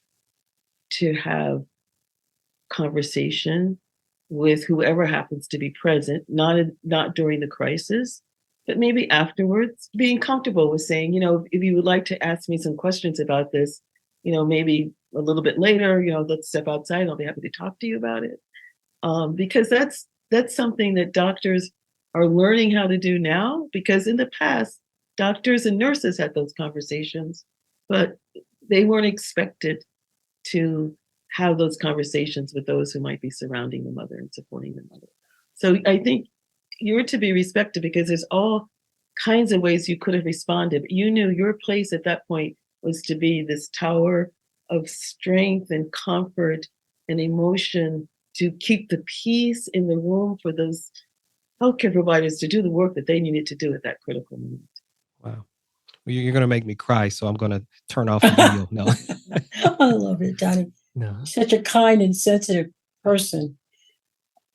to have conversation with whoever happens to be present, not during the crisis, but maybe afterwards, being comfortable with saying, if you would like to ask me some questions about this, maybe a little bit later, let's step outside. I'll be happy to talk to you about it. Because that's something that doctors are learning how to do now, because in the past, doctors and nurses had those conversations, but they weren't expected to have those conversations with those who might be surrounding the mother and supporting the mother. So I think you're to be respected because there's all kinds of ways you could have responded. You knew your place at that point was to be this tower of strength and comfort and emotion to keep the peace in the room for those healthcare providers to do the work that they needed to do at that critical moment. Wow. Well, you're going to make me cry, so I'm going to turn off the video. No. I love it, Donnie. No. Such a kind and sensitive person.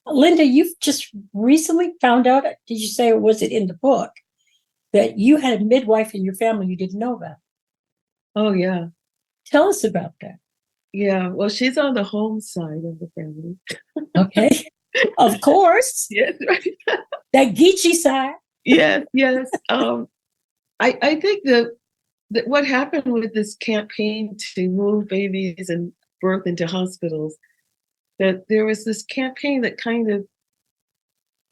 Linda, you've just recently found out, did you say, or was it in the book, that you had a midwife in your family you didn't know about? Oh, yeah. Tell us about that. Yeah, well, she's on the Holmes side of the family. Okay. Of course. Yes, right. That Geechee side. Yes. I think that what happened with this campaign to move babies and birth into hospitals, that there was this campaign that kind of,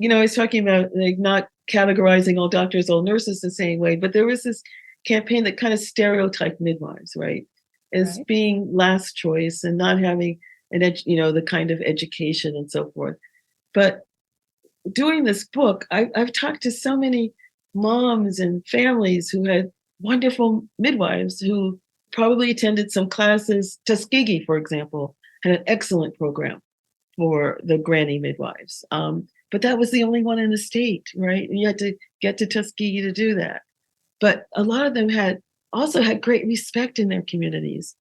I was talking about like not categorizing all doctors, all nurses the same way, but there was this campaign that kind of stereotyped midwives, right, as being last choice and not having the kind of education and so forth. But doing this book, I've talked to so many moms and families who had wonderful midwives who probably attended some classes. Tuskegee, for example, had an excellent program for the granny midwives. But that was the only one in the state, right? And you had to get to Tuskegee to do that. But a lot of them also had great respect in their communities.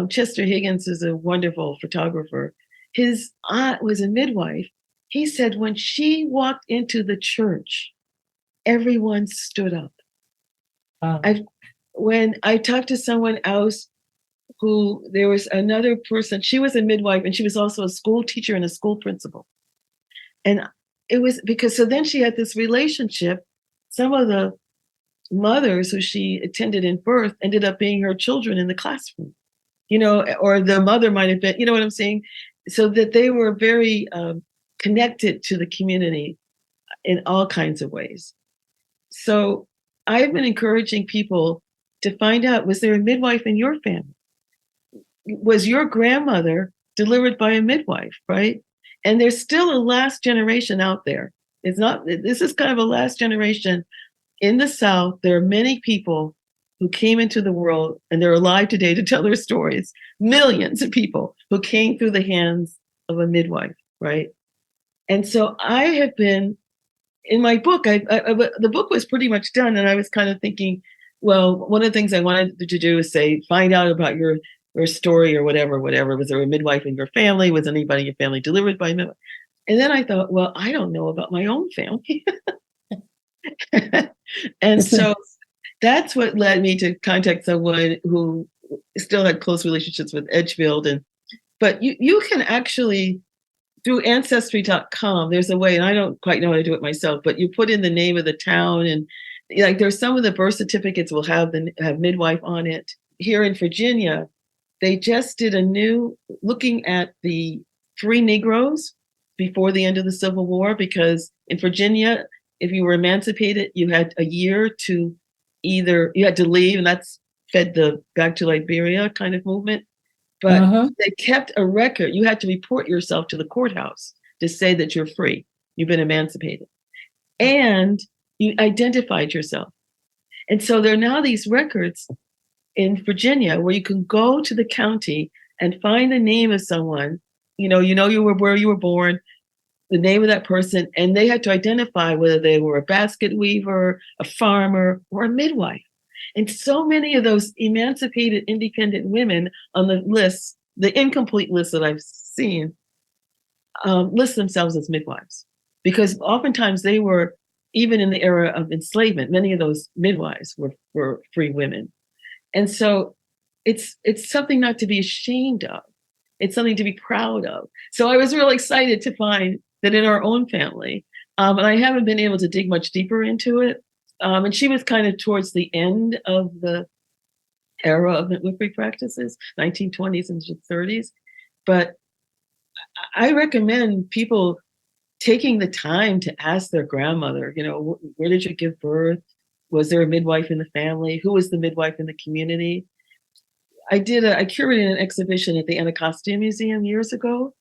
Chester Higgins is a wonderful photographer. His aunt was a midwife. He said when she walked into the church, everyone stood up. When I talked to someone else who, there was another person, she was a midwife and she was also a school teacher and a school principal. And it was because, so then she had this relationship. Some of the mothers who she attended in birth ended up being her children in the classroom, or the mother might have been, you know what I'm saying? So that they were very connected to the community in all kinds of ways. So I've been encouraging people to find out, was there a midwife in your family? Was your grandmother delivered by a midwife, right? And there's still a last generation out there. This is kind of a last generation in the South. There are many people who came into the world and they're alive today to tell their stories. Millions of people who came through the hands of a midwife, right? And so I have been, in my book, the book was pretty much done, and I was kind of thinking, well, one of the things I wanted to do is say, find out about your story or whatever. Was there a midwife in your family? Was anybody in your family delivered by a midwife? And then I thought, well, I don't know about my own family. And so that's what led me to contact someone who still had close relationships with Edgefield. But you can actually, through Ancestry.com, there's a way, and I don't quite know how to do it myself, but you put in the name of the town, and like there's some of the birth certificates will have midwife on it. Here in Virginia, they just did a new, looking at the free Negroes before the end of the Civil War, because in Virginia, if you were emancipated, you had a year to you had to leave, and that's fed the Back to Liberia kind of movement. But they kept a record. You had to report yourself to the courthouse to say that you're free, you've been emancipated, and you identified yourself. And so there are now these records in Virginia where you can go to the county and find the name of someone, where you were born, the name of that person, and they had to identify whether they were a basket weaver, a farmer, or a midwife. And so many of those emancipated independent women on the list, the incomplete list that I've seen, list themselves as midwives, because oftentimes they were, even in the era of enslavement, many of those midwives were free women. And so it's something not to be ashamed of. It's something to be proud of. So I was really excited to find that in our own family, and I haven't been able to dig much deeper into it. And she was kind of towards the end of the era of midwifery practices, 1920s and 30s. But I recommend people taking the time to ask their grandmother, where did you give birth? Was there a midwife in the family? Who was the midwife in the community? I curated an exhibition at the Anacostia Museum years ago.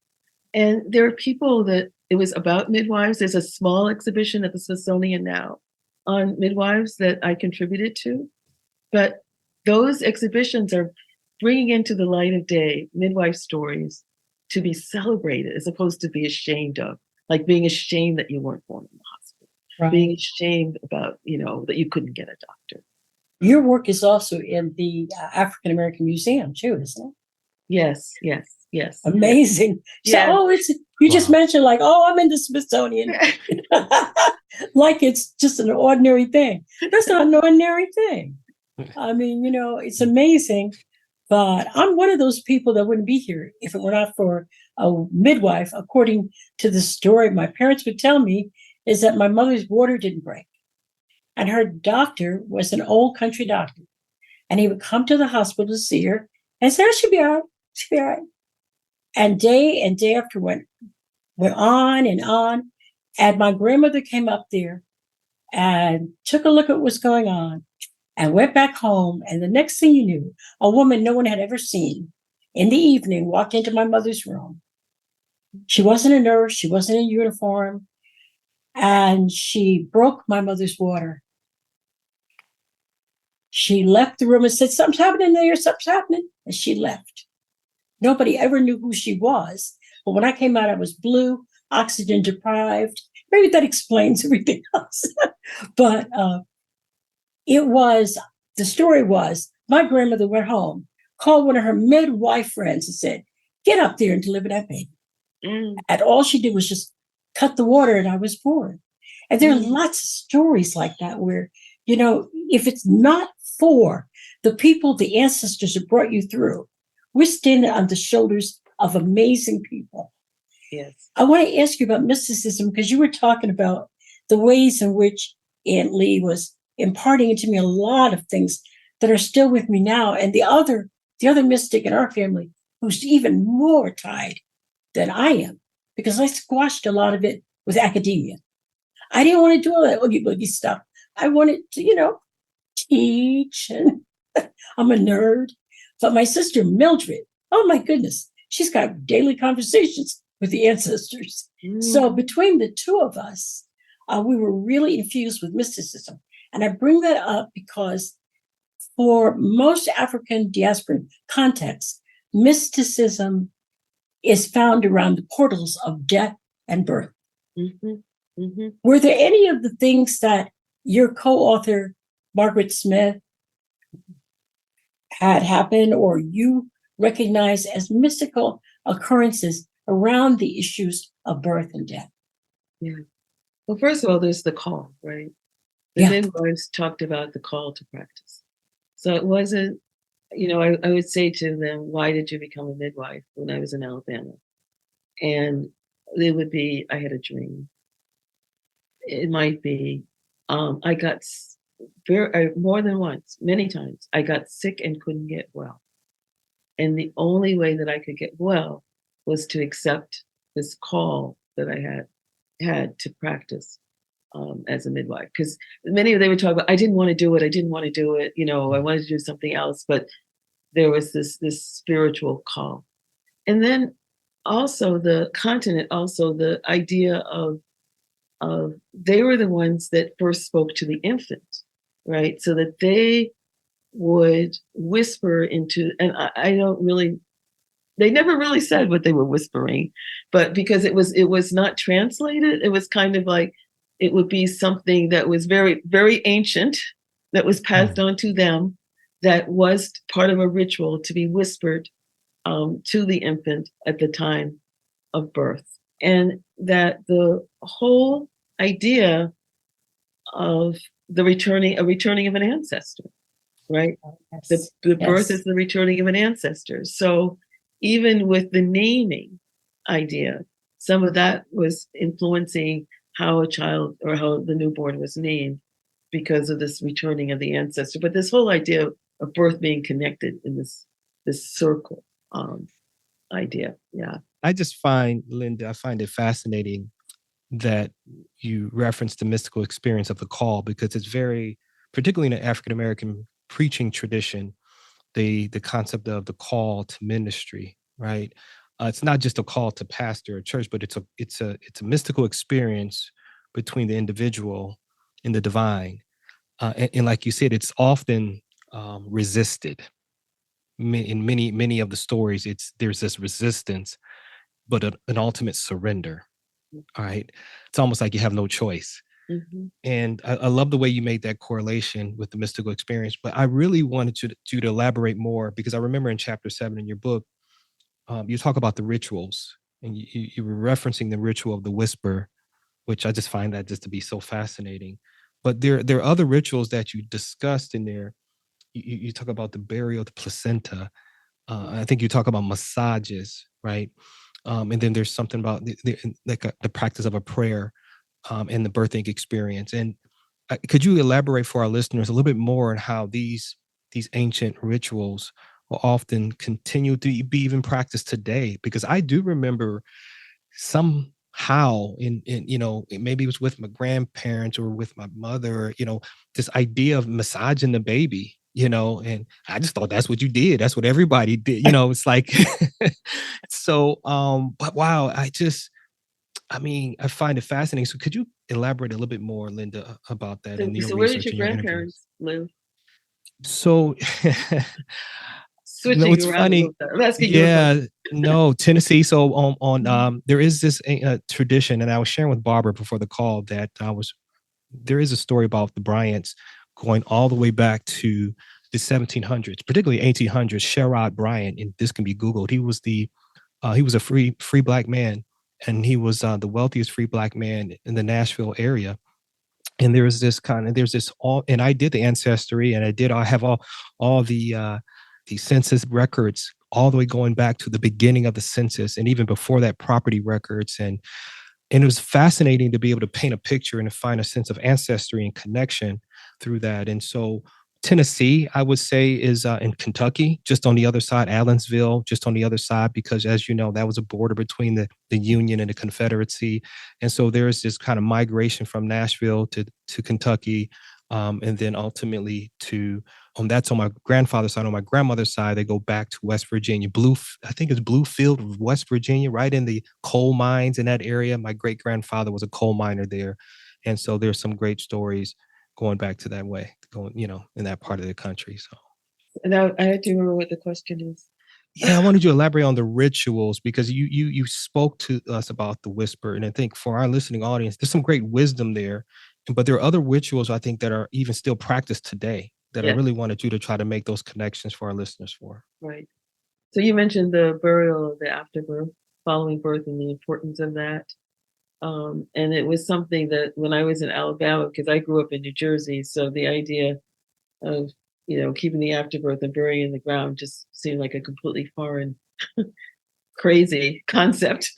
And there are people that it was about midwives. There's a small exhibition at the Smithsonian now on midwives that I contributed to. But those exhibitions are bringing into the light of day midwife stories to be celebrated as opposed to be ashamed of, like being ashamed that you weren't born in the hospital, right. Being ashamed about, that you couldn't get a doctor. Your work is also in the African American Museum too, isn't it? Yes. Amazing. Yes. So, just mentioned like, I'm in the Smithsonian. Like it's just an ordinary thing. That's not an ordinary thing. I mean, it's amazing. But I'm one of those people that wouldn't be here if it were not for a midwife. According to the story my parents would tell me, is that my mother's water didn't break. And her doctor was an old country doctor. And he would come to the hospital to see her and say, she'll be all right. She'll be all right. And day after went on and on. And my grandmother came up there and took a look at what was going on and went back home. And the next thing you knew, a woman no one had ever seen in the evening walked into my mother's room. She wasn't a nurse. She wasn't in uniform. And she broke my mother's water. She left the room and said, something's happening there, something's happening. And she left. Nobody ever knew who she was. But when I came out, I was blue, oxygen deprived. Maybe that explains everything else. But the story was, my grandmother went home, called one of her midwife friends and said, get up there and deliver that baby. And all she did was just cut the water and I was born. And there are lots of stories like that where, if it's not for the people, the ancestors who brought you through, we're standing on the shoulders of amazing people. Yes. I want to ask you about mysticism because you were talking about the ways in which Aunt Lee was imparting into me a lot of things that are still with me now. And the other mystic in our family who's even more tied than I am, because I squashed a lot of it with academia. I didn't want to do all that oogie boogie stuff. I wanted to, teach, and I'm a nerd. But my sister Mildred, oh my goodness, she's got daily conversations with the ancestors. So between the two of us, we were really infused with mysticism. And I bring that up because for most African diasporan contexts, mysticism is found around the portals of death and birth. Were there any of the things that your co-author, Margaret Smith, had happen or you recognize as mystical occurrences around the issues of birth and death? Yeah. Well, first of all, there's the call, right? The midwives talked about the call to practice. So it wasn't, I would say to them, why did you become a midwife when I was in Alabama? And it would be, I had a dream. It might be, I got more than once, many times, I got sick and couldn't get well. And the only way that I could get well was to accept this call that I had to practice as a midwife. Because many of them would talk about, I didn't want to do it. I wanted to do something else. But there was this spiritual call. And then also the continent, also the idea of they were the ones that first spoke to the infant, right? So that they would whisper into, and they never really said what they were whispering, but because it was not translated, it was kind of like, it would be something that was very, very ancient, that was passed on to them, that was part of a ritual to be whispered to the infant at the time of birth. And that the whole idea of a returning of an ancestor, right? Yes. The birth is the returning of an ancestor. So even with the naming idea, some of that was influencing how a child or how the newborn was named because of this returning of the ancestor. But this whole idea of birth being connected in this circle idea. Yeah. I just find, Linda, it fascinating that you referenced the mystical experience of the call, because it's very, particularly in the African-American preaching tradition, the concept of the call to ministry, right? It's not just a call to pastor or church, but it's a mystical experience between the individual and the divine. And like you said, it's often resisted. In many of the stories, there's this resistance, but an ultimate surrender. All right. It's almost like you have no choice. And I love the way you made that correlation with the mystical experience, but I really wanted you to elaborate more, because I remember in chapter 7 in your book, you talk about the rituals, and you were referencing the ritual of the whisper, which I just find that just to be so fascinating. But there are other rituals that you discussed in there. You talk about the burial of the placenta. I think you talk about massages, right? And then there's something about the practice of a prayer and the birthing experience. And could you elaborate for our listeners a little bit more on how these ancient rituals will often continue to be even practiced today? Because I do remember somehow maybe it was with my grandparents or with my mother, this idea of massaging the baby, and I just thought that's what you did. That's what everybody did. It's like, so, but wow, I find it fascinating. So could you elaborate a little bit more, Linda, about that? So where did your grandparents live? So switching it's around funny. Tennessee. So on there is this tradition, and I was sharing with Barbara before the call that there is a story about the Bryants going all the way back to the 1700s, particularly 1800s. Sherrod Bryant, and this can be Googled. He was a free black man, and he was the wealthiest free black man in the Nashville area. And and I did the ancestry, and I have all the census records all the way going back to the beginning of the census, and even before that, property records. And it was fascinating to be able to paint a picture and to find a sense of ancestry and connection through that. And so Tennessee, I would say, is in Kentucky, just on the other side, Allensville, just on the other side, because as you know, that was a border between the Union and the Confederacy. And so there's this kind of migration from Nashville to Kentucky, and then ultimately to, that's on my grandfather's side. On my grandmother's side, they go back to West Virginia, I think it's Bluefield, West Virginia, right in the coal mines in that area. My great-grandfather was a coal miner there. And so there's some great stories going back to that way, in that part of the country. So, and I do remember what the question is. Yeah, I wanted you to elaborate on the rituals, because you spoke to us about the whisper, and I think for our listening audience, there's some great wisdom there. But there are other rituals, I think, that are even still practiced today that I really wanted you to try to make those connections for our listeners for. Right. So you mentioned the burial of the afterbirth, following birth, and the importance of that. And it was something that when I was in Alabama, because I grew up in New Jersey, so the idea of, keeping the afterbirth and burying in the ground just seemed like a completely foreign, crazy concept.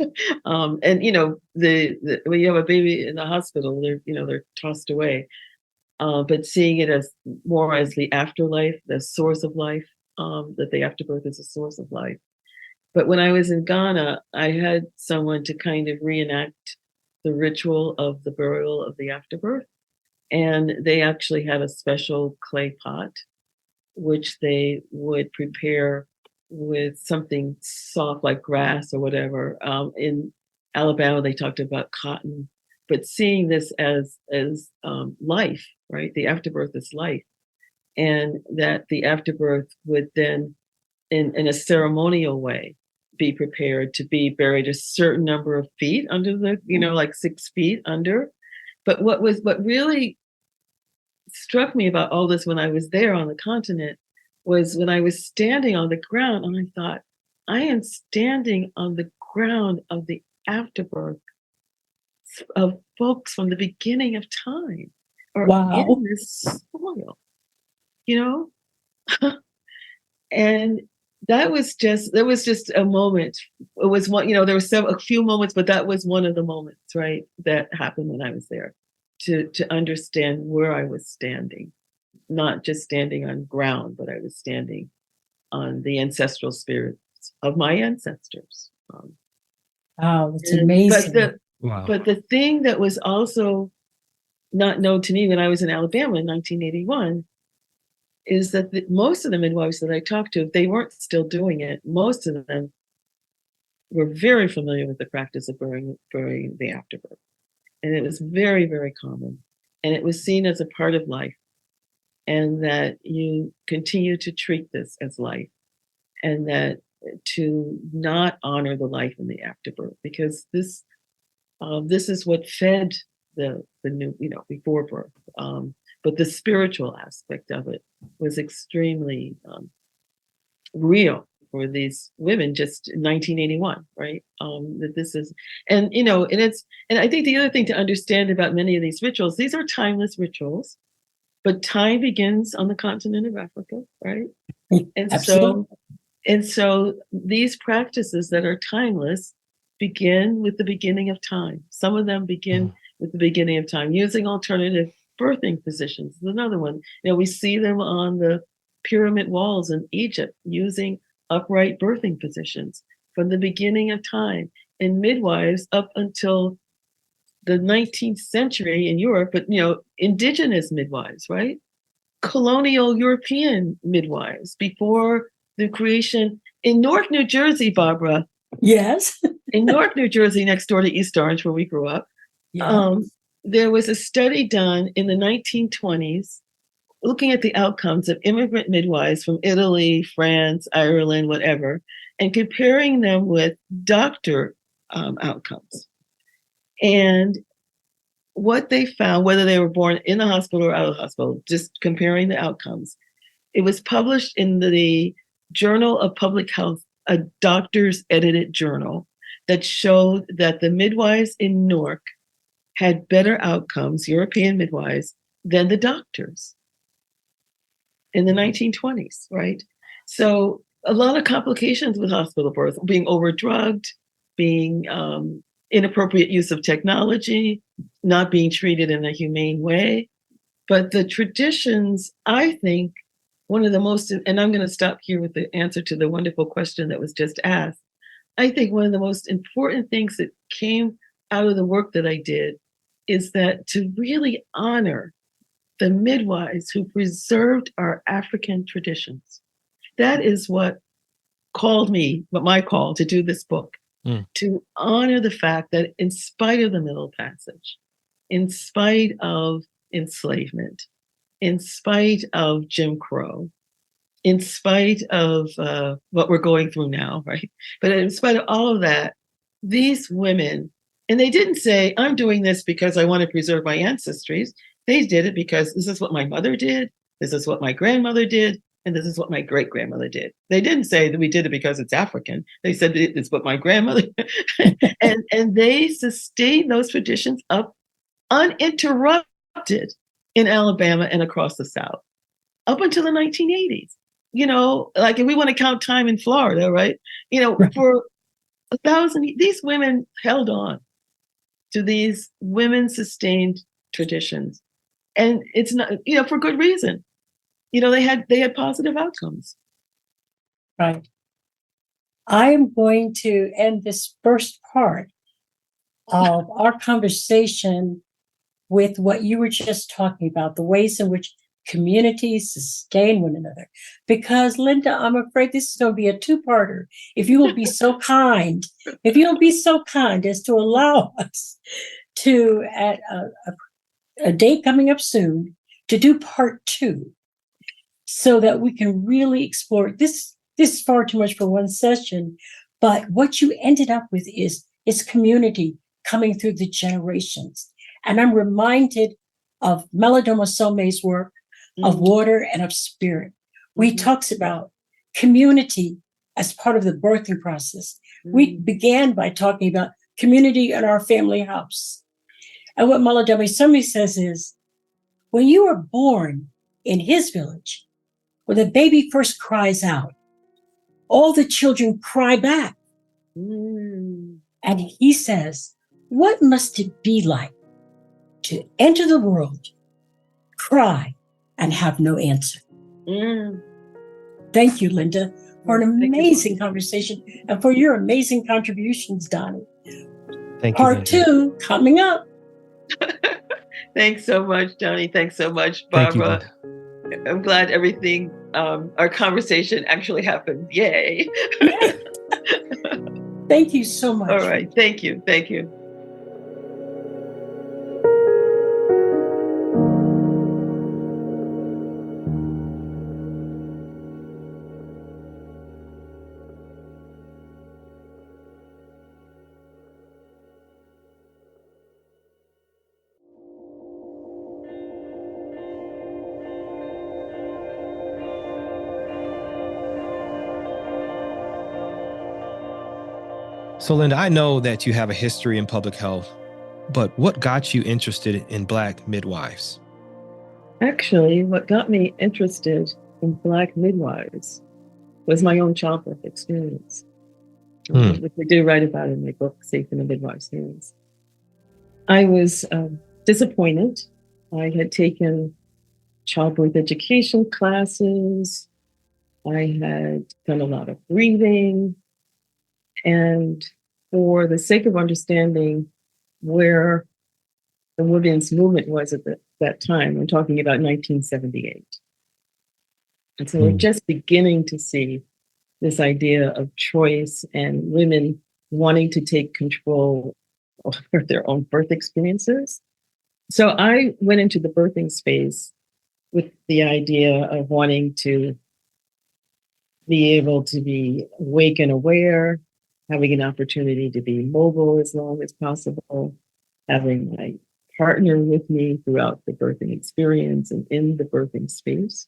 And, when you have a baby in the hospital, they're tossed away. But seeing it as more as the afterlife, the source of life, that the afterbirth is a source of life. But when I was in Ghana, I had someone to kind of reenact the ritual of the burial of the afterbirth. And they actually had a special clay pot, which they would prepare with something soft like grass or whatever. In Alabama, they talked about cotton, but seeing this as life, right? The afterbirth is life. And that the afterbirth would then, in a ceremonial way, be prepared to be buried a certain number of feet under the, like 6 feet under. But what really struck me about all this when I was there on the continent was when I was standing on the ground, and I thought, I am standing on the ground of the afterbirth of folks from the beginning of time, or in this soil, and there was just a moment. It was one, there were a few moments, but that was one of the moments, right, that happened when I was there, to understand where I was standing, not just standing on ground, but I was standing on the ancestral spirits of my ancestors. Wow, it's amazing. But the thing that was also not known to me when I was in Alabama in 1981 is that most of the midwives that I talked to, they weren't still doing it. Most of them were very familiar with the practice of burying the afterbirth. And it was very, very common. And it was seen as a part of life. And that you continue to treat this as life. And that to not honor the life in the afterbirth, because this is what fed the new, before birth. But the spiritual aspect of it was extremely real for these women just in 1981, right? That this is, and I think the other thing to understand about many of these rituals, these are timeless rituals, but time begins on the continent of Africa, right? And so these practices that are timeless begin with the beginning of time. Some of them begin with the beginning of time, using alternative birthing positions is another one. We see them on the pyramid walls in Egypt using upright birthing positions from the beginning of time. And midwives up until the 19th century in Europe, but indigenous midwives, right? Colonial European midwives before the creation in Newark, New Jersey, Barbara. Yes. In Newark, New Jersey, next door to East Orange, where we grew up. Yeah. There was a study done in the 1920s looking at the outcomes of immigrant midwives from Italy, France, Ireland, whatever, and comparing them with doctor outcomes. And what they found, whether they were born in the hospital or out of the hospital, just comparing the outcomes, it was published in the Journal of Public Health, a doctor's edited journal, that showed that the midwives in Newark had better outcomes, European midwives, than the doctors in the 1920s, right? So a lot of complications with hospital birth, being overdrugged, being inappropriate use of technology, not being treated in a humane way. But the traditions, I think, one of the most, and I'm going to stop here with the answer to the wonderful question that was just asked. I think one of the most important things that came out of the work that I did is that to really honor the midwives who preserved our African traditions. That is what my call to do this book, to honor the fact that in spite of the Middle Passage, in spite of enslavement, in spite of Jim Crow, in spite of what we're going through now, right? But in spite of all of that, these women, and they didn't say, I'm doing this because I want to preserve my ancestries. They did it because this is what my mother did, this is what my grandmother did, and this is what my great-grandmother did. They didn't say that we did it because it's African. They said it's what my grandmother and they sustained those traditions up uninterrupted in Alabama and across the South up until the 1980s. You know, like if we want to count time in Florida, right? You know, for 1,000, these women held on to these women-sustained traditions. And it's not, you know, for good reason. You know, they had positive outcomes. Right. I'm going to end this first part of our conversation with what you were just talking about, the ways in which communities sustain one another. Because, Linda, I'm afraid this is going to be a two-parter. If you will be so kind, as to allow us to, at a date coming up soon, to do part 2, so that we can really explore this. This is far too much for one session, but what you ended up with is community coming through the generations. And I'm reminded of Melodoma Some's work of water and of spirit. We talks about community as part of the birthing process. We began by talking about community in our family house. And what Melodoma Some says is, when you are born in his village, when the baby first cries out, all the children cry back. And he says, what must it be like to enter the world, cry, and have no answer? Thank you, Linda, for an amazing conversation and for your amazing contributions, Donnie. Thank you, Part 2 coming up. Thanks so much, Johnny. Thanks so much, Barbara. Thank you, I'm glad everything, our conversation actually happened. Yay. Thank you so much. All right. Thank you. Thank you. So, Linda, I know that you have a history in public health, but what got you interested in Black midwives? Actually, what got me interested in Black midwives was my own childbirth experience, which I do write about in my book, Safe in the Midwives Hands. I was disappointed. I had taken childbirth education classes. I had done a lot of reading. And for the sake of understanding where the women's movement was at that time, I'm talking about 1978. And so we're just beginning to see this idea of choice and women wanting to take control over their own birth experiences. So I went into the birthing space with the idea of wanting to be able to be awake and aware, having an opportunity to be mobile as long as possible, having my partner with me throughout the birthing experience and in the birthing space.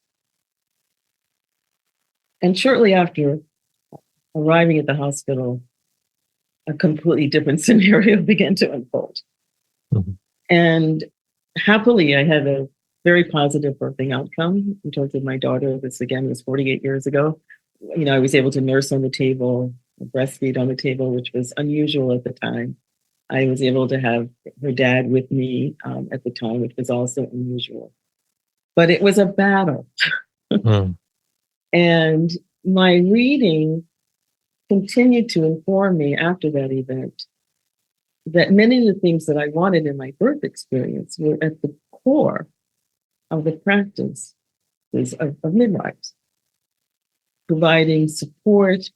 And shortly after arriving at the hospital, a completely different scenario began to unfold. And happily, I had a very positive birthing outcome in terms of my daughter. This again was 48 years ago. You know, I was able to nurse on the table, breastfeed on the table, which was unusual at the time. I was able to have her dad with me at the time, which was also unusual. but it was a battle. Mm. And my reading continued to inform me after that event that many of the things that I wanted in my birth experience were at the core of the practice of midwives, providing support,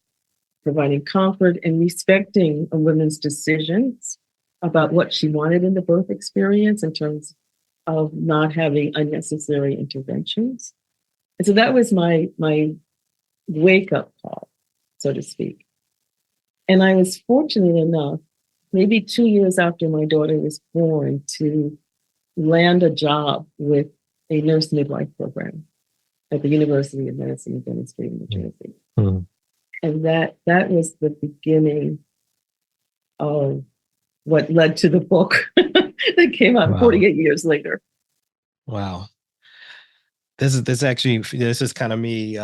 providing comfort, and respecting a woman's decisions about what she wanted in the birth experience in terms of not having unnecessary interventions. And so that was my wake-up call, so to speak. And I was fortunate enough, maybe 2 years after my daughter was born, to land a job with a nurse midwife program at the University of Medicine and Dentistry in New Jersey. Mm. And that was the beginning of what led to the book that came out 48 years later. Wow. This is kind of me,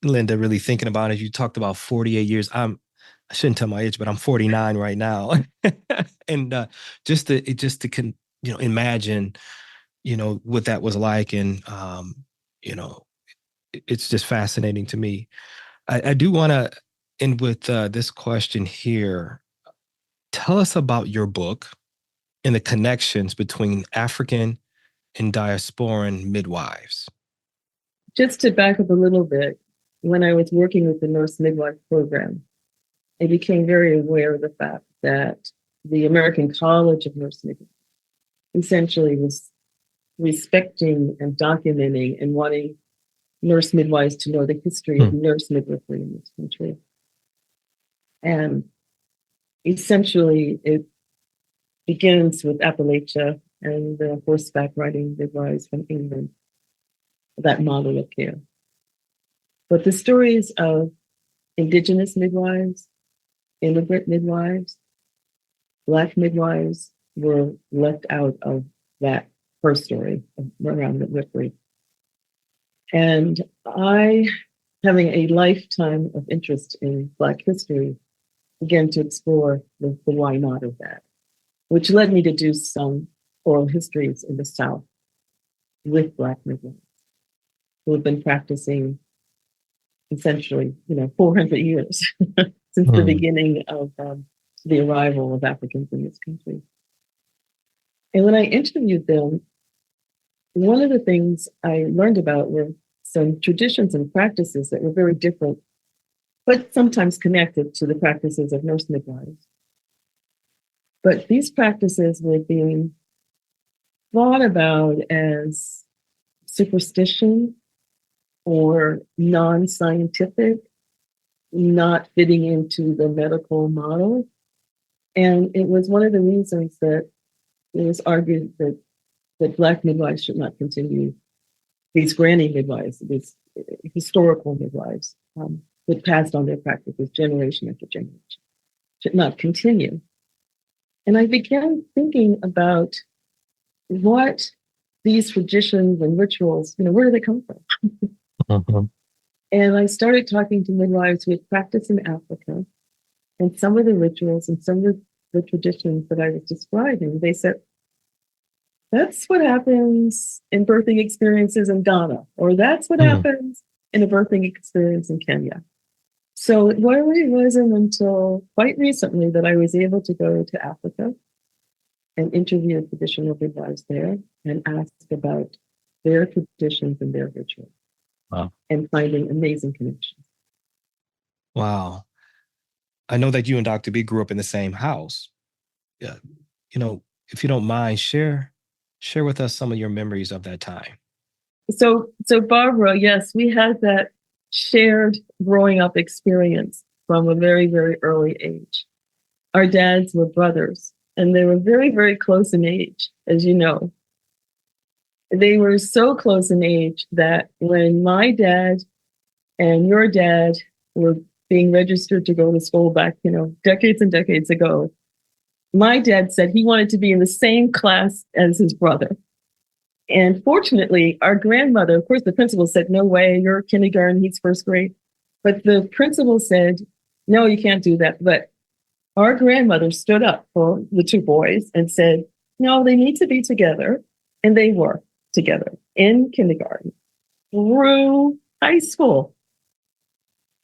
Linda, really thinking about it. You talked about 48 years. I shouldn't tell my age, but I'm 49 right now. And just to imagine, what that was like. And, it's just fascinating to me. I do want to end with this question here. Tell us about your book and the connections between African and diasporan midwives. Just to back up a little bit, when I was working with the nurse midwife program, I became very aware of the fact that the American College of Nurse Midwives essentially was respecting and documenting and wanting nurse midwives to know the history of nurse midwifery in this country. And essentially, it begins with Appalachia and the horseback riding midwives from England, that model of care. But the stories of Indigenous midwives, immigrant midwives, Black midwives were left out of that first story around midwifery. And I, having a lifetime of interest in Black history, began to explore the why not of that, which led me to do some oral histories in the South with Black midwives who have been practicing essentially, 400 years since the beginning of the arrival of Africans in this country. And when I interviewed them, one of the things I learned about were some traditions and practices that were very different, but sometimes connected to the practices of nurse midwives. But these practices were being thought about as superstition or non-scientific, not fitting into the medical model. And it was one of the reasons that it was argued that Black midwives should not continue, these granny midwives, these historical midwives, that passed on their practices generation after generation, should not continue. And I began thinking about what these traditions and rituals, where do they come from? And I started talking to midwives who had practiced in Africa, and some of the rituals and some of the traditions that I was describing, they said, that's what happens in birthing experiences in Ghana, or that's what happens in a birthing experience in Kenya. So it really wasn't until quite recently that I was able to go to Africa and interview traditional midwives there and ask about their traditions and their rituals. Wow. And finding amazing connections. Wow. I know that you and Dr. B grew up in the same house. Yeah. If you don't mind, share with us some of your memories of that time. So Barbara, yes, we had that shared growing up experience from a very, very early age. Our dads were brothers, and they were very, very close in age, as you know. They were so close in age that when my dad and your dad were being registered to go to school back, decades and decades ago, my dad said he wanted to be in the same class as his brother. And fortunately, our grandmother, of course, the principal said, no way, you're kindergarten, he's first grade. But the principal said, no, you can't do that. But our grandmother stood up for the two boys and said, no, they need to be together. And they were. together in kindergarten through high school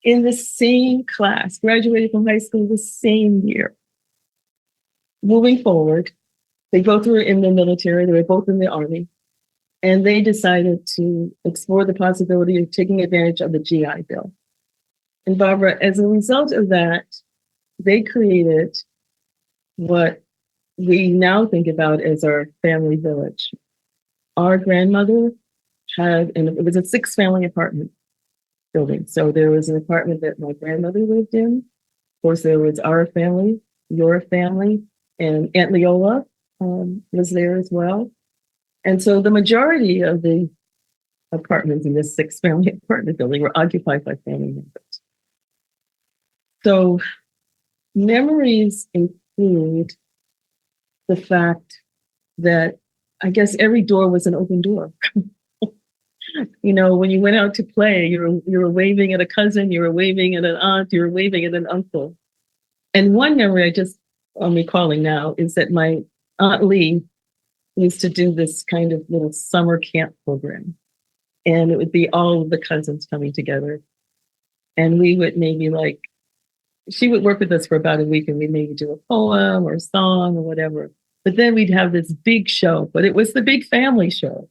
in the same class, graduated from high school the same year. Moving forward, they both were in the military, they were both in the Army, and they decided to explore the possibility of taking advantage of the GI Bill. And Barbara, as a result of that, they created what we now think about as our family village. Our grandmother had, and it was a 6-family apartment building. So there was an apartment that my grandmother lived in. Of course, there was our family, your family, and Aunt Leola was there as well. And so the majority of the apartments in this 6-family apartment building were occupied by family members. So memories include the fact that I guess every door was an open door. You know, when you went out to play, you were waving at a cousin, you were waving at an aunt, you were waving at an uncle. And one memory I'm recalling now is that my Aunt Lee used to do this kind of little summer camp program. And it would be all of the cousins coming together. And we would maybe she would work with us for about a week and we'd maybe do a poem or a song or whatever. But then we'd have this big show, but it was the big family show.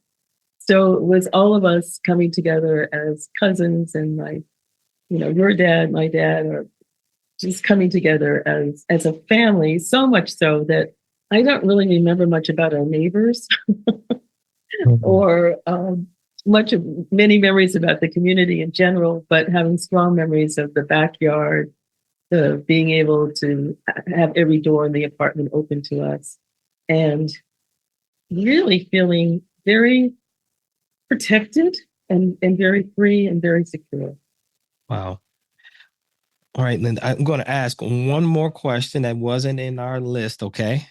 So it was all of us coming together as cousins and your dad, my dad, or just coming together as a family, so much so that I don't really remember much about our neighbors or many memories about the community in general, but having strong memories of the backyard, the being able to have every door in the apartment open to us, and really feeling very protected and very free and very secure. Wow. All right, Linda, I'm going to ask one more question that wasn't in our list, okay?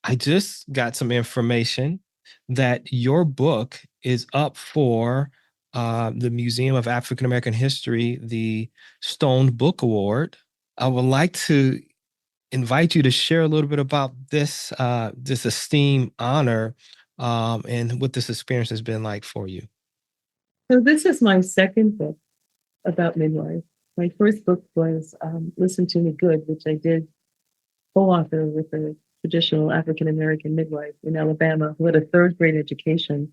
I just got some information that your book is up for the Museum of African American History, the Stone Book Award. I would like to invite you to share a little bit about this esteemed honor and what this experience has been like for you. So this is my second book about midwives. My first book was Listen to Me Good, which I did co-author with a traditional African-American midwife in Alabama who had a 3rd grade education.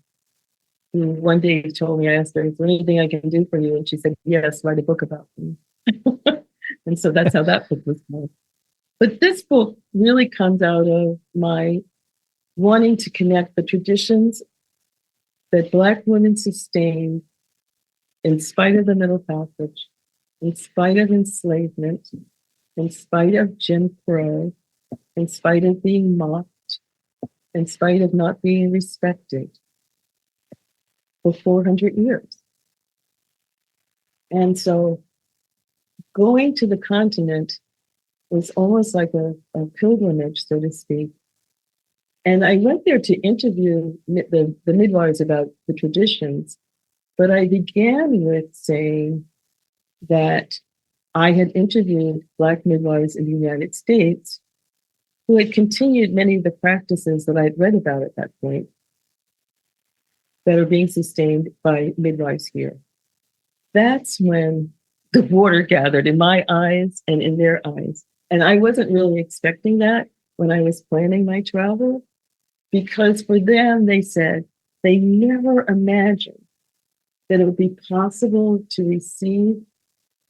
Who one day told me, I asked her, is there anything I can do for you? And she said, yes, write a book about me. And so that's how that book was born. But this book really comes out of my wanting to connect the traditions that Black women sustained in spite of the Middle Passage, in spite of enslavement, in spite of Jim Crow, in spite of being mocked, in spite of not being respected for 400 years. And so going to the continent was almost like a pilgrimage, so to speak. And I went there to interview the midwives about the traditions, but I began with saying that I had interviewed Black midwives in the United States who had continued many of the practices that I'd read about at that point that are being sustained by midwives here. That's when the water gathered in my eyes and in their eyes. And I wasn't really expecting that when I was planning my travel, because for them, they said they never imagined that it would be possible to receive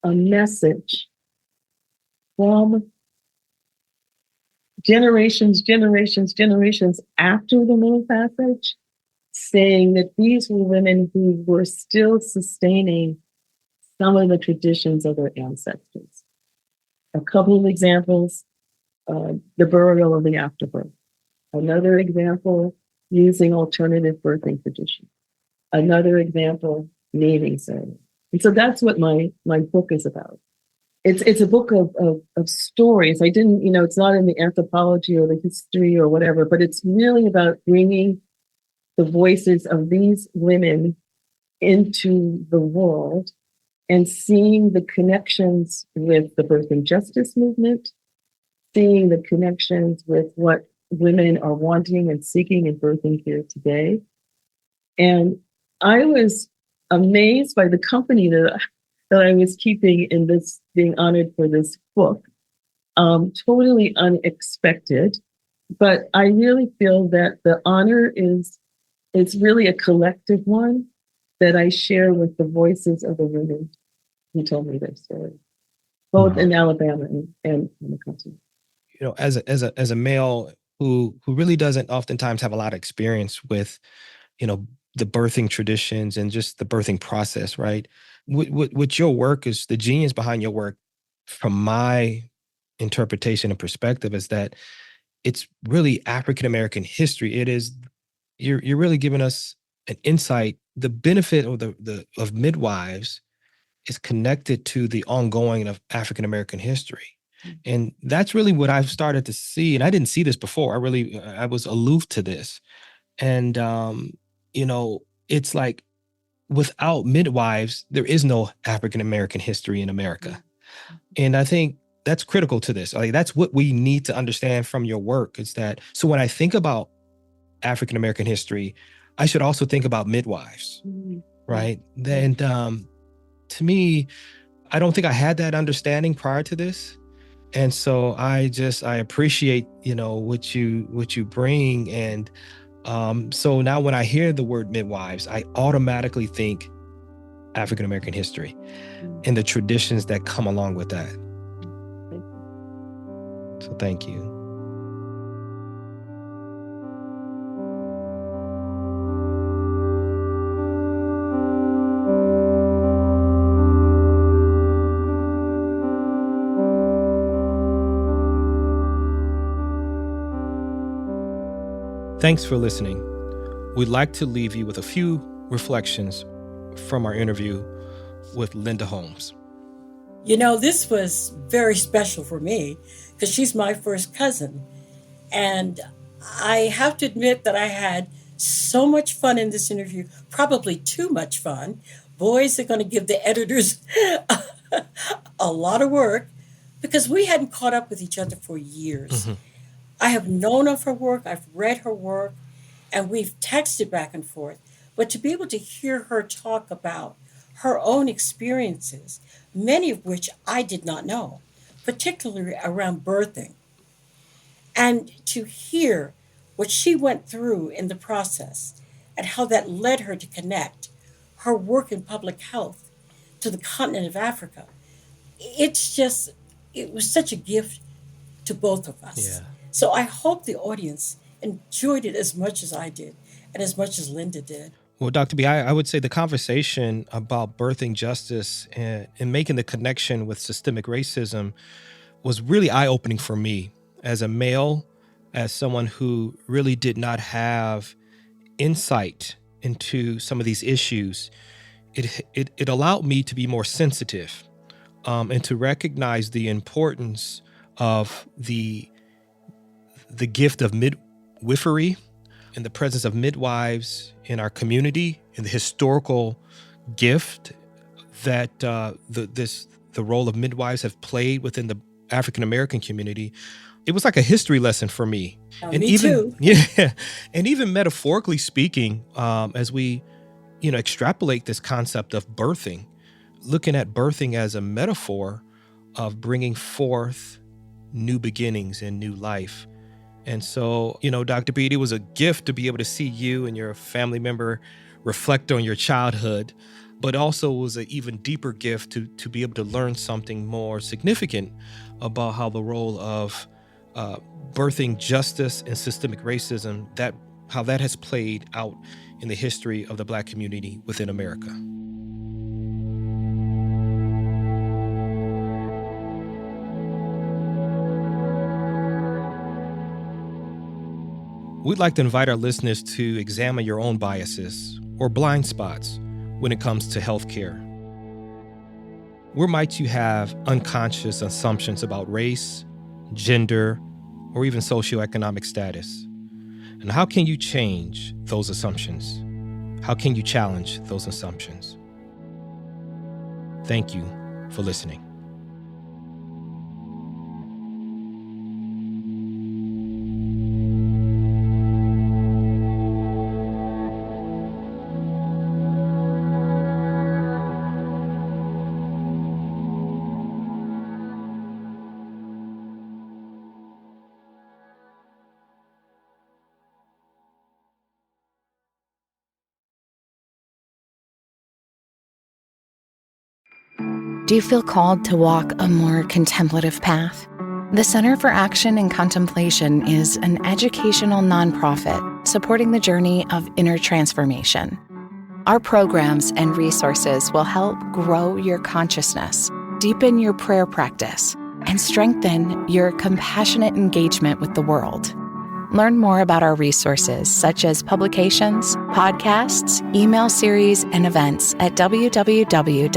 a message from generations after the Middle Passage, saying that these were women who were still sustaining some of the traditions of their ancestors. A couple of examples, the burial of the afterbirth. Another example, using alternative birthing traditions. Another example, naming ceremony. And so that's what my book is about. It's a book of stories. I didn't, it's not in the anthropology or the history or whatever, but it's really about bringing the voices of these women into the world and seeing the connections with the birthing justice movement, seeing the connections with what women are wanting and seeking in birthing care today, And I was amazed by the company that I was keeping in this, being honored for this book. Totally unexpected. But I really feel that the honor it's really a collective one that I share with the voices of the women who told me their story, both in Alabama and in the country. You know, as a male who really doesn't oftentimes have a lot of experience with, you know, the birthing traditions and just the birthing process, right? What your work is, the genius behind your work, from my interpretation and perspective, is that it's really African American history. It is, you're really giving us an insight. The benefit of the of midwives is connected to the ongoing of African American history. And that's really what I've started to see. And I didn't see this before. I was aloof to this. And you know, it's like, without midwives, there is no African American history in America. And I think that's critical to this. Like, that's what we need to understand from your work, is that, so when I think about African American history, I should also think about midwives, right? And to me, I don't think I had that understanding prior to this. And so I appreciate, you know, what you bring. And so now when I hear the word midwives, I automatically think African American history and the traditions that come along with that. So thank you. Thanks for listening. We'd like to leave you with a few reflections from our interview with Linda Holmes. You know, this was very special for me because she's my first cousin. And I have to admit that I had so much fun in this interview, probably too much fun. Boys are going to give the editors a lot of work because we hadn't caught up with each other for years. I have known of her work, I've read her work, and we've texted back and forth. But to be able to hear her talk about her own experiences, many of which I did not know, particularly around birthing, and to hear what she went through in the process and how that led her to connect her work in public health to the continent of Africa. It was such a gift to both of us. Yeah. So I hope the audience enjoyed it as much as I did and as much as Linda did. Well, Dr. B, I would say the conversation about birthing justice and making the connection with systemic racism was really eye-opening for me as a male, as someone who really did not have insight into some of these issues. It allowed me to be more sensitive and to recognize the importance of the gift of midwifery and the presence of midwives in our community, and the historical gift that the role of midwives have played within the African American community. It was like a history lesson for me. And me even too. Yeah, and even metaphorically speaking, as we, you know, extrapolate this concept of birthing, looking at birthing as a metaphor of bringing forth new beginnings and new life. And so, you know, Dr. Beatty, it was a gift to be able to see you and your family member reflect on your childhood, but also was an even deeper gift to be able to learn something more significant about how the role of birthing justice and systemic racism, how that has played out in the history of the Black community within America. We'd like to invite our listeners to examine your own biases or blind spots when it comes to healthcare. Where might you have unconscious assumptions about race, gender, or even socioeconomic status? And how can you change those assumptions? How can you challenge those assumptions? Thank you for listening. Do you feel called to walk a more contemplative path? The Center for Action and Contemplation is an educational nonprofit supporting the journey of inner transformation. Our programs and resources will help grow your consciousness, deepen your prayer practice, and strengthen your compassionate engagement with the world. Learn more about our resources, such as publications, podcasts, email series, and events at www.cac.org.